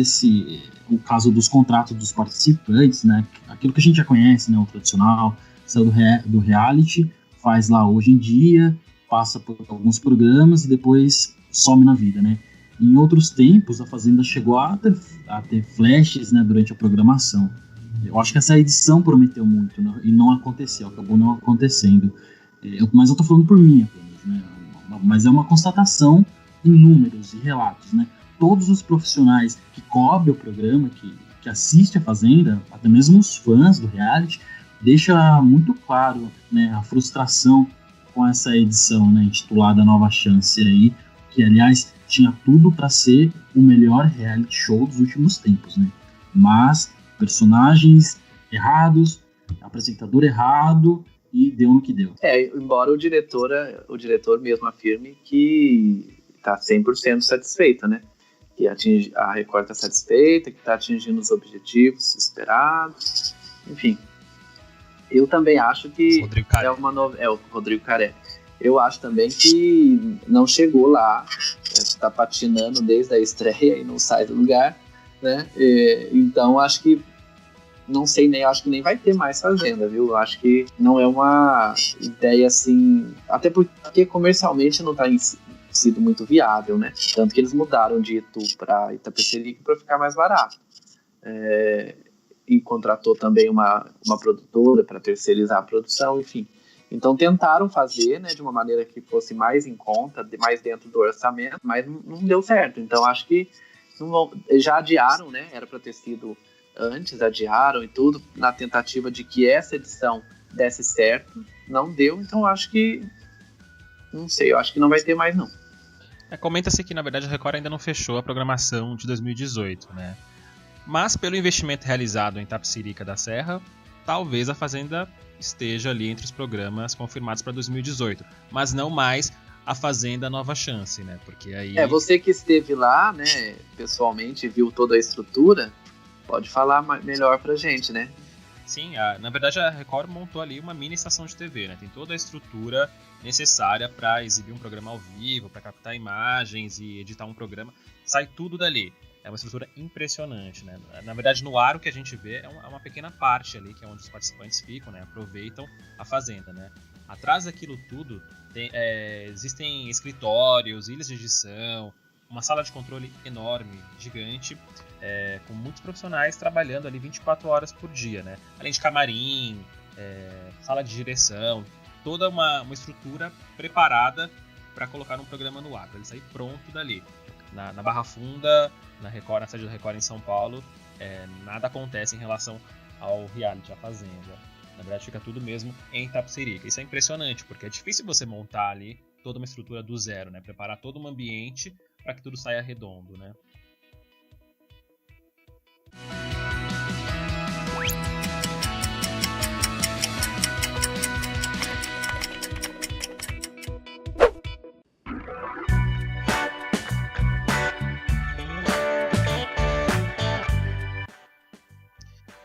o caso dos contratos dos participantes, né? Aquilo que a gente já conhece, né? O tradicional, saiu do reality, faz lá hoje em dia, passa por alguns programas e depois some na vida, né? Em outros tempos, a Fazenda chegou a ter flashes, né, durante a programação. Eu acho que essa edição prometeu muito, né, e não aconteceu, acabou não acontecendo. Mas eu tô falando por mim apenas, né? Mas é uma constatação em números e relatos, né? Todos os profissionais que cobrem o programa, que assistem a Fazenda, até mesmo os fãs do reality, deixa muito claro, né, a frustração com essa edição, né, intitulada Nova Chance aí, que aliás tinha tudo para ser o melhor reality show dos últimos tempos, né? Mas personagens errados, apresentador errado e deu no que deu. Embora o diretor mesmo afirme que está 100% satisfeito, né? Que a Record está satisfeita, que está atingindo os objetivos esperados, enfim. Eu também acho que o Rodrigo Caré. Eu acho também que não chegou lá, está patinando desde a estreia e não sai do lugar, né? Então acho que não sei nem, acho que nem vai ter mais Fazenda, viu? Eu acho que não é uma ideia assim, até porque comercialmente não está sido muito viável, né? Tanto que eles mudaram de Itu para Itapecerica para ficar mais barato. E contratou também uma produtora para terceirizar a produção, enfim. Então tentaram fazer, né, de uma maneira que fosse mais em conta, mais dentro do orçamento, mas não deu certo. Então acho que já adiaram, né? Era para ter sido antes, adiaram e tudo, na tentativa de que essa edição desse certo. Não deu, então acho que não sei, eu acho que não vai ter mais não. Comenta-se que na verdade a Record ainda não fechou a programação de 2018, né? Mas pelo investimento realizado em Itapecerica da Serra, talvez a Fazenda esteja ali entre os programas confirmados para 2018, mas não mais a Fazenda Nova Chance, né? Porque aí... você que esteve lá, né, pessoalmente, viu toda a estrutura, pode falar melhor pra gente, né? Sim, na verdade a Record montou ali uma mini estação de TV, né? Tem toda a estrutura necessária para exibir um programa ao vivo, para captar imagens e editar um programa, sai tudo dali. É uma estrutura impressionante, né? Na verdade, no ar o que a gente vê é uma pequena parte ali, que é onde os participantes ficam, né? Aproveitam a fazenda, né? Atrás daquilo tudo existem escritórios, ilhas de edição, uma sala de controle enorme, gigante, com muitos profissionais trabalhando ali 24 horas por dia, né? Além de camarim, sala de direção, toda uma estrutura preparada para colocar um programa no ar, para ele sair pronto dali. Na Barra Funda, na sede da Record em São Paulo, nada acontece em relação ao reality, à Fazenda. Na verdade, fica tudo mesmo em Itapecerica. Isso é impressionante, porque é difícil você montar ali toda uma estrutura do zero, né? Preparar todo um ambiente para que tudo saia redondo, né?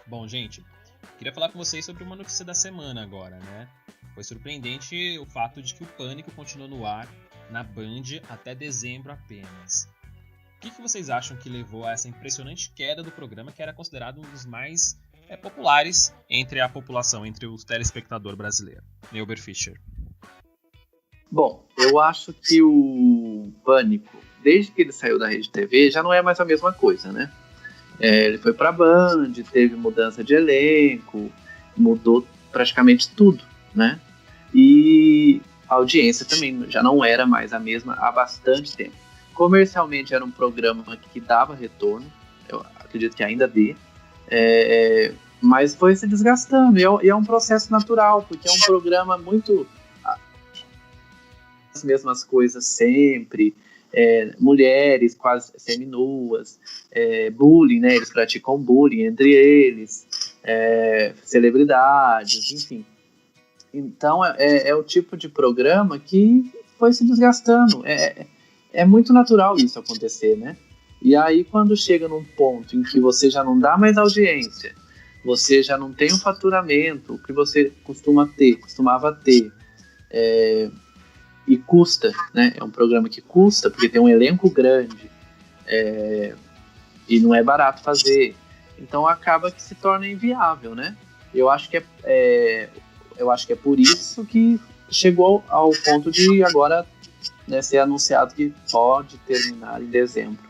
Bom, gente, queria falar com vocês sobre uma notícia da semana agora, né? Foi surpreendente o fato de que o Pânico continuou no ar na Band até dezembro apenas. O que vocês acham que levou a essa impressionante queda do programa, que era considerado um dos mais populares entre a população, entre o telespectador brasileiro? Neuber Fischer. Bom, eu acho que o Pânico, desde que ele saiu da Rede TV, já não é mais a mesma coisa, né? Ele foi pra Band, teve mudança de elenco, mudou praticamente tudo, né? E a audiência também já não era mais a mesma há bastante tempo. Comercialmente era um programa que dava retorno, eu acredito que ainda dê, mas foi se desgastando, e é um processo natural, porque é um programa muito... as mesmas coisas sempre... mulheres quase seminuas, bullying, né? Eles praticam bullying entre eles, celebridades, enfim. Então é o tipo de programa que foi se desgastando. É muito natural isso acontecer, né? E aí quando chega num ponto em que já não dá mais audiência, você já não tem o faturamento que você costumava ter, e custa, né? É um programa que custa, porque tem um elenco grande, e não é barato fazer. Então acaba que se torna inviável, né? Eu acho que é por isso que chegou ao ponto de agora, né, ser anunciado que pode terminar em dezembro.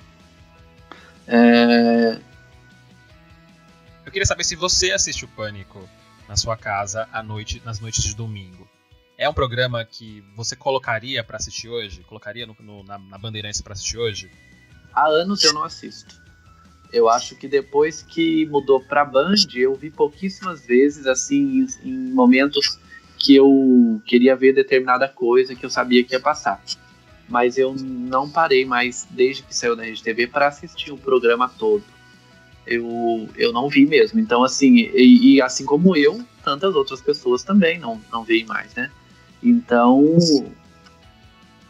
Eu queria saber se você assiste o Pânico na sua casa nas noites de domingo. É um programa que você colocaria para assistir hoje? Colocaria na Bandeirantes para assistir hoje? Há anos eu não assisto. Eu acho que depois que mudou para Band, eu vi pouquíssimas vezes, assim, em momentos que eu queria ver determinada coisa que eu sabia que ia passar. Mas eu não parei mais, desde que saiu da Rede TV, para assistir o programa todo. Eu não vi mesmo. Então, assim, e assim como eu, tantas outras pessoas também não veem mais, né? Então,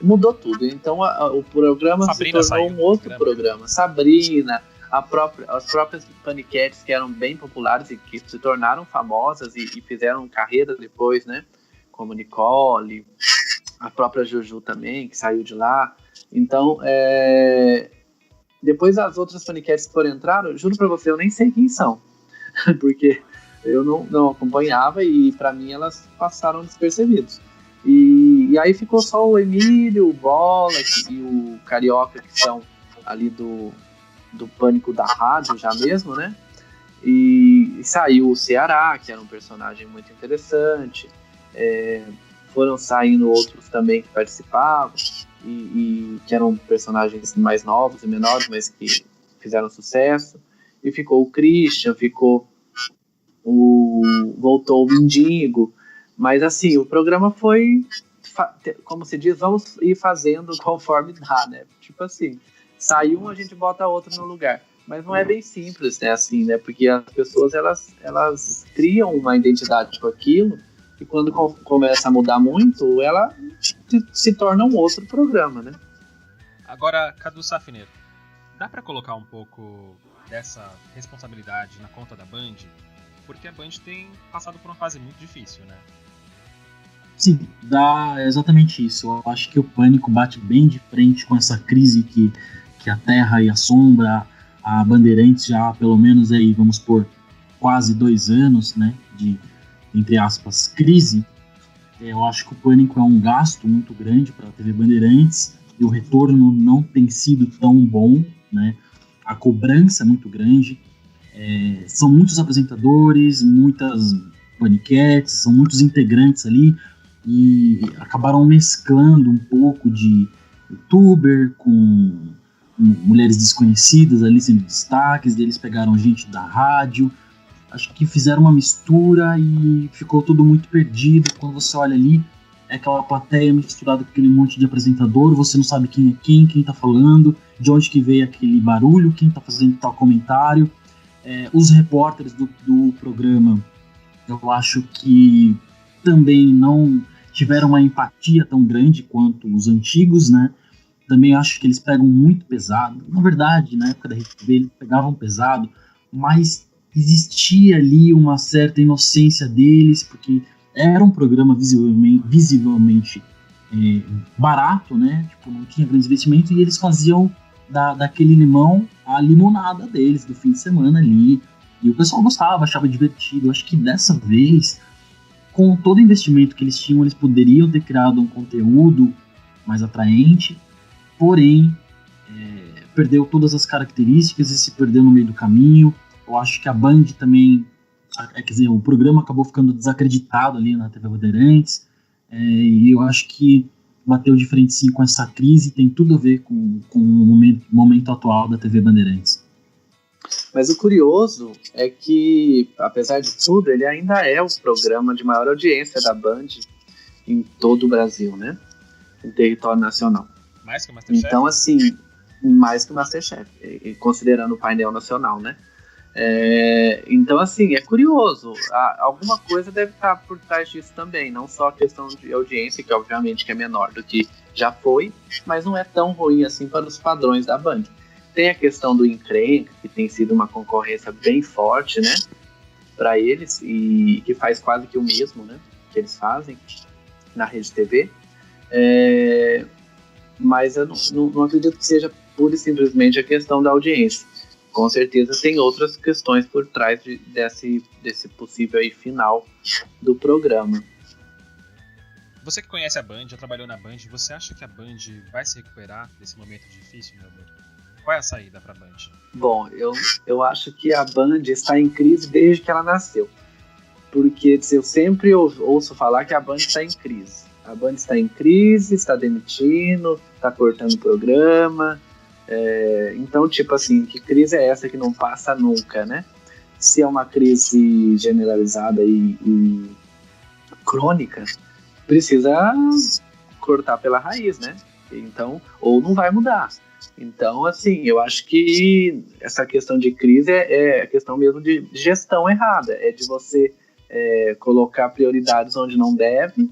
mudou tudo. Então, o programa Sabrina se tornou um outro programa. Sabrina, as próprias paniquetes que eram bem populares e que se tornaram famosas e fizeram carreira depois, né? Como Nicole, a própria Juju também, que saiu de lá. Então, depois as outras paniquetes que foram entrar, eu juro pra você, eu nem sei quem são, porque eu não acompanhava e pra mim elas passaram despercebidos. E aí ficou só o Emílio, o Bola e o Carioca, que são ali do Pânico da rádio já mesmo, né? E saiu o Ceará, que era um personagem muito interessante. Foram saindo outros também que participavam e que eram personagens mais novos e menores, mas que fizeram sucesso. E ficou o Christian, voltou o Mendigo. Mas assim, o programa foi, como se diz, vamos ir fazendo conforme dá, né? Tipo assim, saiu um, a gente bota outro no lugar. Mas não é bem simples, né? Assim, né? Porque as pessoas, elas criam uma identidade com aquilo e quando começa a mudar muito, ela se torna um outro programa, né? Agora, Cadu Safineiro, dá pra colocar um pouco dessa responsabilidade na conta da Band? Porque a Band tem passado por uma fase muito difícil, né? Sim, dá exatamente isso. Eu acho que o Pânico bate bem de frente com essa crise que aterra e assombra a Bandeirantes já há pelo menos aí, vamos por quase 2 anos, né, de, entre aspas, crise. Eu acho que o Pânico é um gasto muito grande para a TV Bandeirantes e o retorno não tem sido tão bom, né? A cobrança é muito grande. São muitos apresentadores, muitas paniquetes, são muitos integrantes ali e acabaram mesclando um pouco de youtuber com mulheres desconhecidas ali sendo destaques, eles pegaram gente da rádio, acho que fizeram uma mistura e ficou tudo muito perdido. Quando você olha ali, é aquela plateia misturada com aquele monte de apresentador, você não sabe quem é quem tá falando, de onde que veio aquele barulho, quem tá fazendo tal comentário. Os repórteres do programa, eu acho que também não tiveram uma empatia tão grande quanto os antigos, né? Também acho que eles pegam muito pesado. Na verdade, na época da RTV, eles pegavam pesado, mas existia ali uma certa inocência deles, porque era um programa visivelmente barato, né? Tipo, não tinha grandes investimentos, e eles faziam daquele limão a limonada deles do fim de semana ali. E o pessoal gostava, achava divertido. Eu acho que dessa vez, com todo o investimento que eles tinham, eles poderiam ter criado um conteúdo mais atraente, porém, perdeu todas as características e se perdeu no meio do caminho. Eu acho que a Band também, quer dizer, o programa acabou ficando desacreditado ali na TV Bandeirantes, e eu acho que bateu de frente sim com essa crise, tem tudo a ver com o momento atual da TV Bandeirantes. Mas o curioso é que, apesar de tudo, ele ainda é o programa de maior audiência da Band em todo o Brasil, né? Em território nacional. Mais que o Masterchef? Então, assim, mais que o Masterchef, considerando o painel nacional, né? Então, assim, é curioso. Alguma coisa deve estar por trás disso também. Não só a questão de audiência, que obviamente que é menor do que já foi, mas não é tão ruim assim para os padrões da Band. Tem a questão do encrenca, que tem sido uma concorrência bem forte, né? Para eles, e que faz quase que o mesmo, né? Que eles fazem na Rede TV. Mas eu não acredito que seja pura e simplesmente a questão da audiência. Com certeza tem outras questões por trás desse possível aí final do programa. Você que conhece a Band, já trabalhou na Band, você acha que a Band vai se recuperar desse momento difícil, meu amor? Qual é a saída para a Band? Bom, eu acho que a Band está em crise desde que ela nasceu. Porque eu sempre ouço falar que a Band está em crise. A Band está em crise, está demitindo, está cortando o programa. Então, tipo assim, que crise é essa que não passa nunca, né? Se é uma crise generalizada e crônica, precisa cortar pela raiz, né? Então, ou não vai mudar. Então, assim, eu acho que essa questão de crise é a questão mesmo de gestão errada. É de você colocar prioridades onde não deve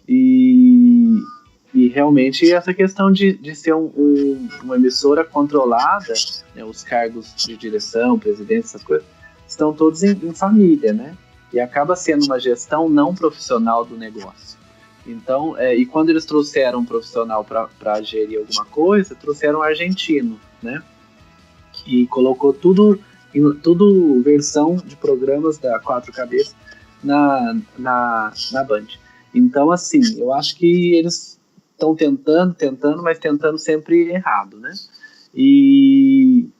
e realmente essa questão de ser uma emissora controlada, né, os cargos de direção, presidente, essas coisas, estão todos em família, né? E acaba sendo uma gestão não profissional do negócio. Então, e quando eles trouxeram um profissional para gerir alguma coisa, trouxeram um argentino, né? Que colocou tudo versão de programas da Quatro Cabeças na Band. Então, assim, eu acho que eles estão tentando, mas tentando sempre errado, né? E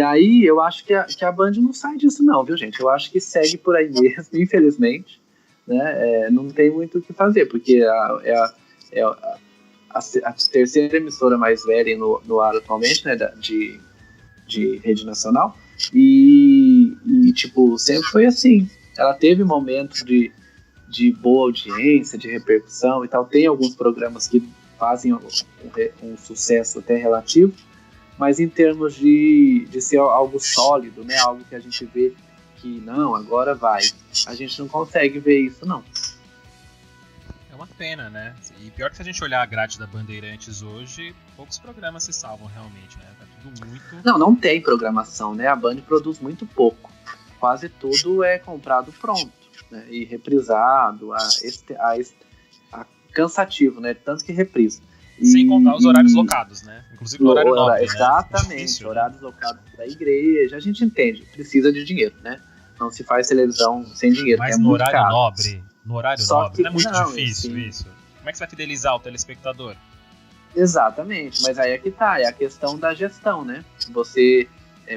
aí eu acho que a Band não sai disso não, viu, gente? Eu acho que segue por aí mesmo, infelizmente, né? Não tem muito o que fazer, porque a terceira emissora mais velha no ar atualmente, né, de rede nacional, e tipo, sempre foi assim. Ela teve momentos de boa audiência, de repercussão e tal. Tem alguns programas que fazem um sucesso até relativo, mas em termos de ser algo sólido, né, algo que a gente vê que não, agora vai, a gente não consegue ver isso, não. É uma pena, né? E pior que se a gente olhar a grade da Bandeirantes hoje, poucos programas se salvam realmente, né? Tá tudo muito... Não tem programação, né? A Band produz muito pouco. Quase tudo é comprado pronto, né? E reprisado, cansativo, né? Tanto que reprisa. Sem contar os horários locados, né? Inclusive o horário nobre, exatamente, né? Difícil, horários locados da igreja. A gente entende, precisa de dinheiro, né? Não se faz televisão sem dinheiro. Mas no horário caro. No horário nobre, não é muito difícil sim. Isso. Como é que você vai fidelizar o telespectador? Exatamente, mas aí é que tá, é a questão da gestão, né? Você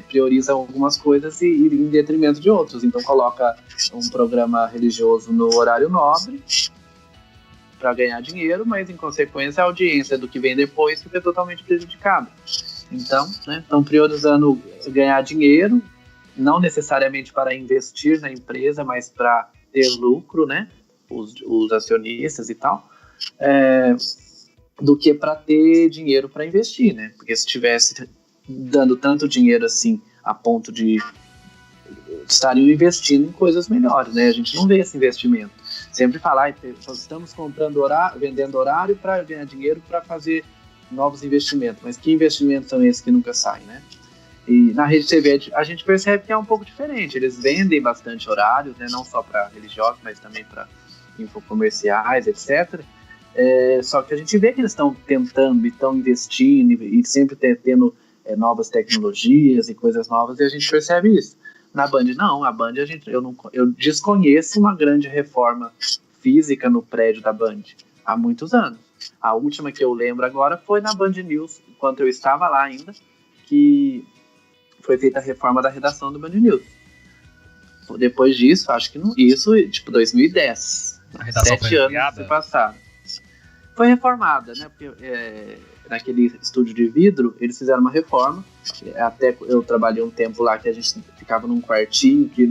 prioriza algumas coisas e em detrimento de outros. Então coloca um programa religioso no horário nobre para ganhar dinheiro, mas em consequência a audiência do que vem depois fica totalmente prejudicada. Então, né, estão priorizando ganhar dinheiro, não necessariamente para investir na empresa, mas para ter lucro, né, os acionistas e tal, do que para ter dinheiro para investir, né? Porque se estivesse dando tanto dinheiro assim a ponto de estariam investindo em coisas melhores, né? A gente não vê esse investimento. Sempre falar, estamos vendendo horário para ganhar dinheiro para fazer novos investimentos. Mas que investimentos são esses que nunca saem, né? E na Rede TV a gente percebe que é um pouco diferente. Eles vendem bastante horários, né? Não só para religiosos, mas também para infocomerciais, etc. Só que a gente vê que eles estão tentando e estão investindo e sempre tendo novas tecnologias e coisas novas, e a gente percebe isso. Na Band não, a Band eu desconheço uma grande reforma física no prédio da Band há muitos anos. A última que eu lembro agora foi na Band News, enquanto eu estava lá ainda, que foi feita a reforma da redação do Band News. Depois disso, acho que não, isso tipo 2010. A redação 7 anos se passaram. Foi reformada, né? Porque naquele estúdio de vidro eles fizeram uma reforma. Até eu trabalhei um tempo lá que a gente ficava num quartinho que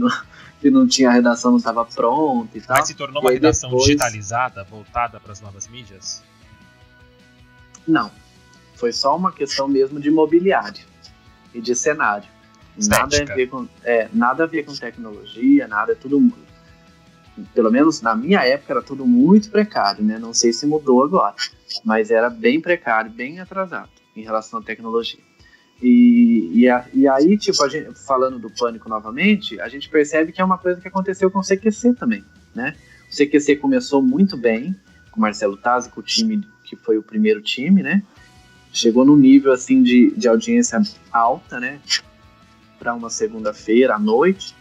não tinha, a redação não estava pronta e tal. Mas se tornou uma redação digitalizada, voltada para as novas mídias? Não. Foi só uma questão mesmo de mobiliário e de cenário. Nada a ver com tecnologia, nada, tudo. Pelo menos na minha época era tudo muito precário, né? Não sei se mudou agora, mas era bem precário, bem atrasado em relação à tecnologia. E aí, tipo, a gente, falando do Pânico novamente, a gente percebe que é uma coisa que aconteceu com o CQC também, né? O CQC começou muito bem, com o Marcelo Tazzi, com o time que foi o primeiro time, né? Chegou no nível, assim, de audiência alta, né? Para uma segunda-feira à noite.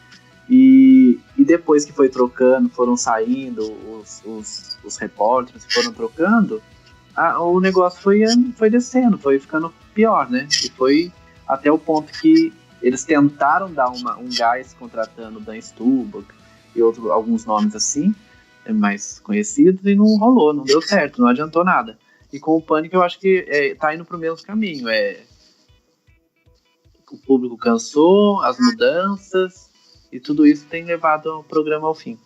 E depois que foi trocando, foram saindo os repórteres, foram trocando, o negócio foi descendo, foi ficando pior, né? E foi até o ponto que eles tentaram dar um gás contratando Dan Stubach e alguns nomes assim, mais conhecidos, e não rolou, não deu certo, não adiantou nada. E com o Pânico eu acho que tá indo pro mesmo caminho. O público cansou, as mudanças, e tudo isso tem levado o programa ao fim.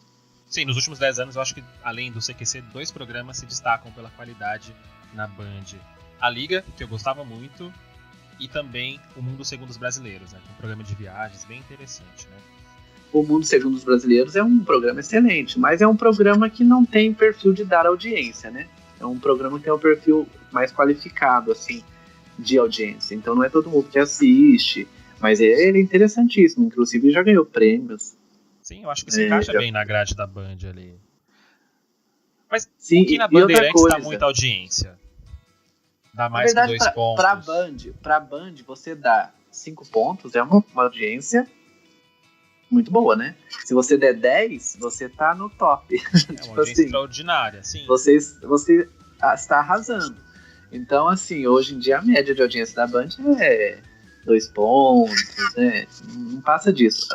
Sim, nos últimos 10 anos eu acho que, além do CQC, 2 programas se destacam pela qualidade na Band. A Liga, que eu gostava muito, e também O Mundo Segundo os Brasileiros, né? Um programa de viagens bem interessante, né? O Mundo Segundo os Brasileiros é um programa excelente, mas é um programa que não tem perfil de dar audiência, né? É um programa que tem um perfil mais qualificado, assim, de audiência. Então não é todo mundo que assiste, mas ele é interessantíssimo, inclusive já ganhou prêmios. Sim, eu acho que se encaixa bem na grade da Band ali. Mas Sim, por que na e outra Bandeirantes dá coisa. muita audiência? Dá Na mais que verdade, 2 pontos. pra Band, você dá 5 pontos, é uma audiência muito boa, né? Se você der 10, você tá no top. É uma Tipo audiência assim, extraordinária, sim. você está arrasando. Então, assim, hoje em dia a média de audiência da Band é 2 pontos, né? Não passa disso.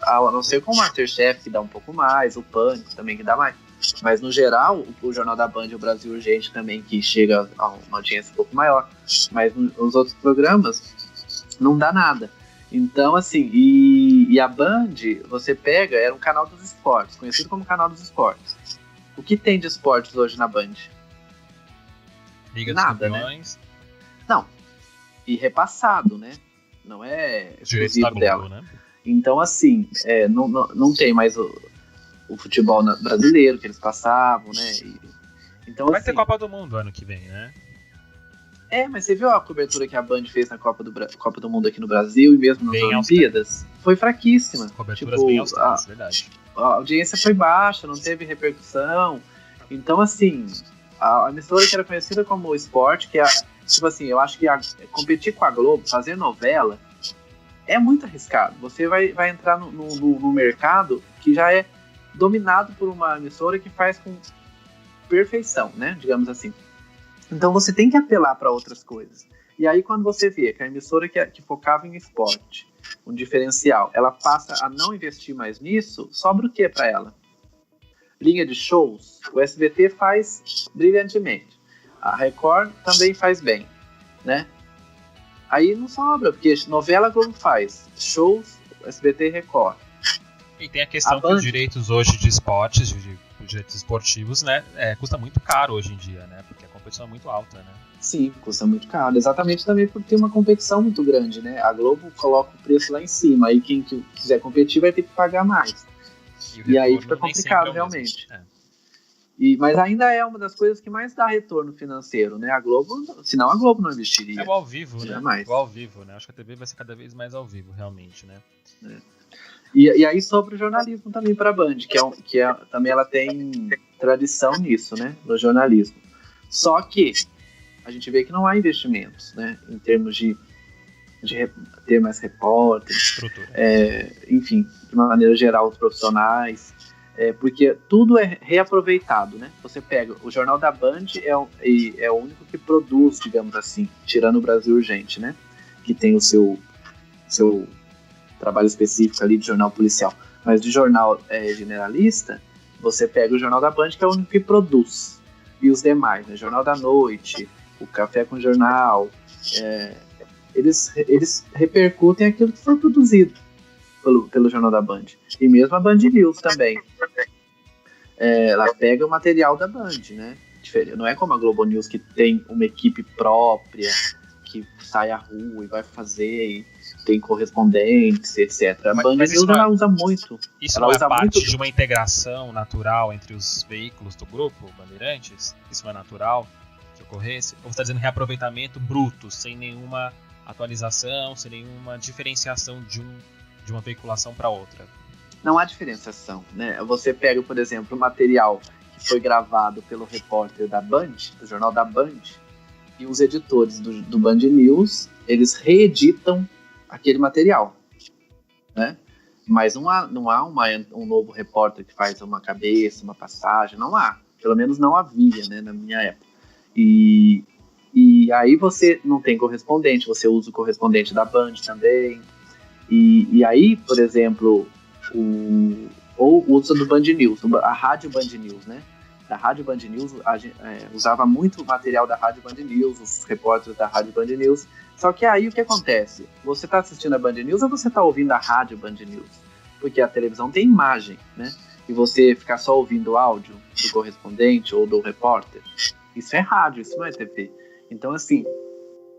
A não ser com o Masterchef, que dá um pouco mais, o Pânico também, que dá mais. Mas, no geral, o Jornal da Band e o Brasil Urgente também, que chega a uma audiência um pouco maior. Mas nos outros programas, não dá nada. Então, assim, e a Band, você pega, era um canal dos esportes, conhecido como canal dos esportes. O que tem de esportes hoje na Band? Liga dos nada, né? Campeões, E repassado, né? Não é os direitos da exclusivo dela. Globo, né? Então, assim, não tem mais o futebol brasileiro que eles passavam, né? Então, Vai assim, ter Copa do Mundo ano que vem, né? mas você viu a cobertura que a Band fez na Copa do Mundo aqui no Brasil e mesmo nas Bem Olimpíadas? Foi fraquíssima. Coberturas Tipo, bem austeras, verdade. a audiência foi baixa, não teve repercussão. Então, assim, a emissora que era conhecida como esporte, que é, tipo assim, eu acho que competir com a Globo, fazer novela, é muito arriscado. Você vai entrar no mercado que já é dominado por uma emissora que faz com perfeição, né? Digamos assim. Então você tem que apelar para outras coisas. E aí quando você vê que a emissora que focava em esporte, um diferencial, ela passa a não investir mais nisso, sobra o que para ela? Linha de shows, o SBT faz brilhantemente. A Record também faz bem, né? Aí não sobra, porque novela a Globo faz, shows, SBT e Record. E tem a questão que os direitos hoje de esportes, de direitos esportivos, né, custa muito caro hoje em dia, né? Porque a competição é muito alta, né? Sim, custa muito caro. Exatamente também por ter uma competição muito grande, né? A Globo coloca o preço lá em cima, aí quem quiser competir vai ter que pagar mais. E aí fica complicado, realmente. Mas ainda é uma das coisas que mais dá retorno financeiro, né? A Globo, senão a Globo não investiria. É o ao vivo, né? Jamais. O ao vivo, né? Acho que a TV vai ser cada vez mais ao vivo, realmente, né? E aí sobre o jornalismo também para a Band, também ela tem tradição nisso, né? No jornalismo. Só que a gente vê que não há investimentos, né? Em termos de ter mais repórteres, estrutura. Enfim, de uma maneira geral, os profissionais, porque tudo é reaproveitado, né? Você pega o Jornal da Band, é o único que produz, digamos assim, tirando o Brasil Urgente, né? Que tem o seu trabalho específico ali de jornal policial. Mas de jornal generalista, você pega o Jornal da Band, que é o único que produz. E os demais, né? Jornal da Noite, o Café com Jornal, eles repercutem aquilo que for produzido pelo Jornal da Band. E mesmo a Band News também. Ela pega o material da Band, né? Não é como a Globo News, que tem uma equipe própria, que sai à rua e vai fazer, e tem correspondentes, etc. A Band News ela usa muito. Isso ela não é usa parte muito de uma integração natural entre os veículos do grupo, Bandeirantes? Isso não é natural que ocorresse? Ou você está dizendo reaproveitamento bruto, sem nenhuma atualização, sem nenhuma diferenciação de uma veiculação para outra? Não há diferenciação, né? Você pega, por exemplo, o material que foi gravado pelo repórter da Band, do Jornal da Band, e os editores do Band News, eles reeditam aquele material, né? Mas não há um novo repórter que faz uma cabeça, uma passagem, não há. Pelo menos não havia, né, na minha época. E aí você não tem correspondente, você usa o correspondente da Band também. E aí, por exemplo, ou usa do Band News, a Rádio Band News, né? Da Rádio Band News, usava muito o material da Rádio Band News, os repórteres da Rádio Band News. Só que aí o que acontece? Você está assistindo a Band News ou você está ouvindo a Rádio Band News? Porque a televisão tem imagem, né? E você ficar só ouvindo o áudio do correspondente ou do repórter, isso é rádio, isso não é TV. Então, assim,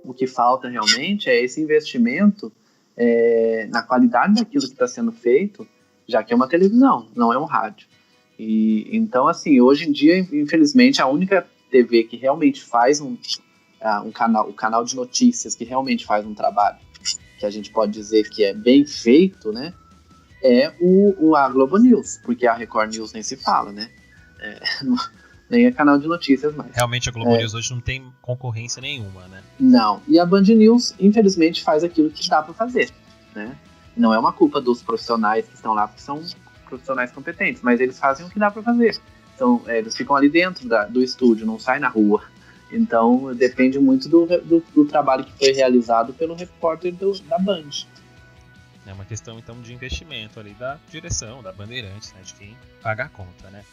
o que falta realmente é esse investimento na qualidade daquilo que está sendo feito, já que é uma televisão, não é um rádio. E então, assim, hoje em dia, infelizmente, a única TV que realmente faz o canal de notícias que realmente faz um trabalho que a gente pode dizer que é bem feito, né, é a Globo News, porque a Record News nem se fala, né? nem é canal de notícias mais. Realmente a Globo News hoje não tem concorrência nenhuma, né? Não. E a Band News, infelizmente, faz aquilo que dá para fazer, né? Não é uma culpa dos profissionais que estão lá, porque são profissionais competentes, mas eles fazem o que dá para fazer. Então, eles ficam ali dentro do estúdio, não saem na rua. Então, depende muito do trabalho que foi realizado pelo repórter da Band. É uma questão, então, de investimento ali da direção, da Bandeirantes, né? De quem paga a conta, né?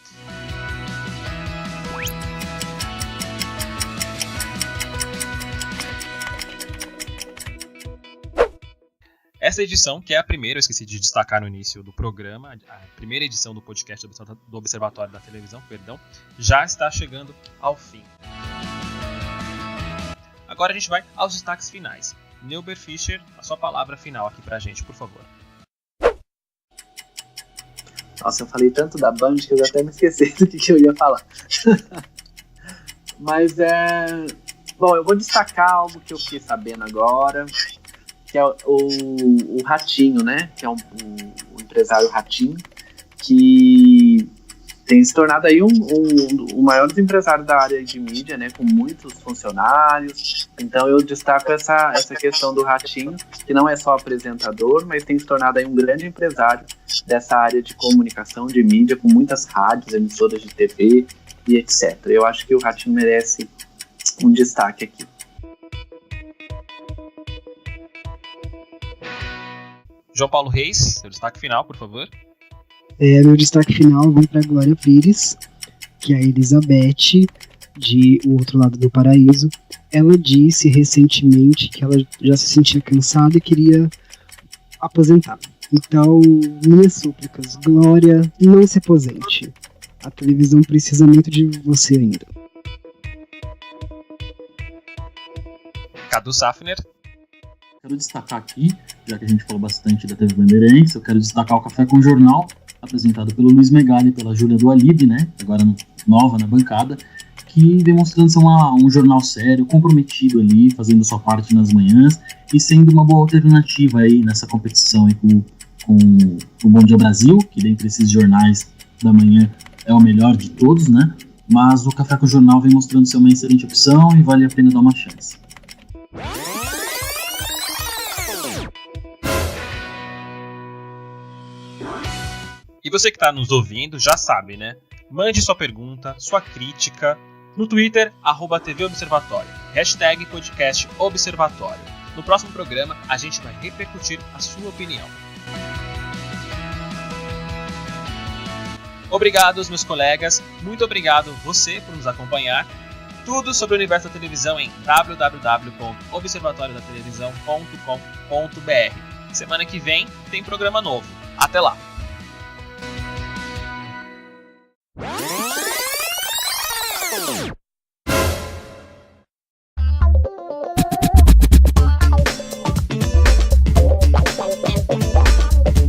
Essa edição, que é a primeira, eu esqueci de destacar no início do programa, a primeira edição do podcast do Observatório da Televisão, já está chegando ao fim. Agora a gente vai aos destaques finais. Neuber Fischer, a sua palavra final aqui pra gente, por favor. Nossa, eu falei tanto da Band que eu já até me esqueci do que eu ia falar. Mas bom, eu vou destacar algo que eu fiquei sabendo agora, que é o Ratinho, né? Que é o empresário Ratinho, que tem se tornado aí o maior empresário da área de mídia, né? Com muitos funcionários. Então eu destaco essa questão do Ratinho, que não é só apresentador, mas tem se tornado aí um grande empresário dessa área de comunicação, de mídia, com muitas rádios, emissoras de TV e etc. Eu acho que o Ratinho merece um destaque aqui. João Paulo Reis, seu destaque final, por favor. Meu destaque final vai para Glória Pires, que é a Elizabeth, de O Outro Lado do Paraíso. Ela disse recentemente que ela já se sentia cansada e queria aposentar. Então, minhas súplicas, Glória, não se aposente. A televisão precisa muito de você ainda. Cadu Safner. Quero destacar aqui, já que a gente falou bastante da TV Bandeirantes, eu quero destacar o Café com Jornal, apresentado pelo Luiz Megali e pela Júlia do Alibe, né, agora nova na bancada, que demonstrando ser um jornal sério, comprometido ali, fazendo sua parte nas manhãs e sendo uma boa alternativa aí nessa competição aí com o Bom Dia Brasil, que dentre esses jornais da manhã é o melhor de todos, né, mas o Café com Jornal vem mostrando ser uma excelente opção e vale a pena dar uma chance. E você que está nos ouvindo já sabe, né? Mande sua pergunta, sua crítica no Twitter, @TV Observatório, #podcast Observatório. No próximo programa, a gente vai repercutir a sua opinião. Obrigado, meus colegas. Muito obrigado você por nos acompanhar. Tudo sobre o universo da televisão em www.observatoriodatelevisão.com.br. Semana que vem tem programa novo. Até lá!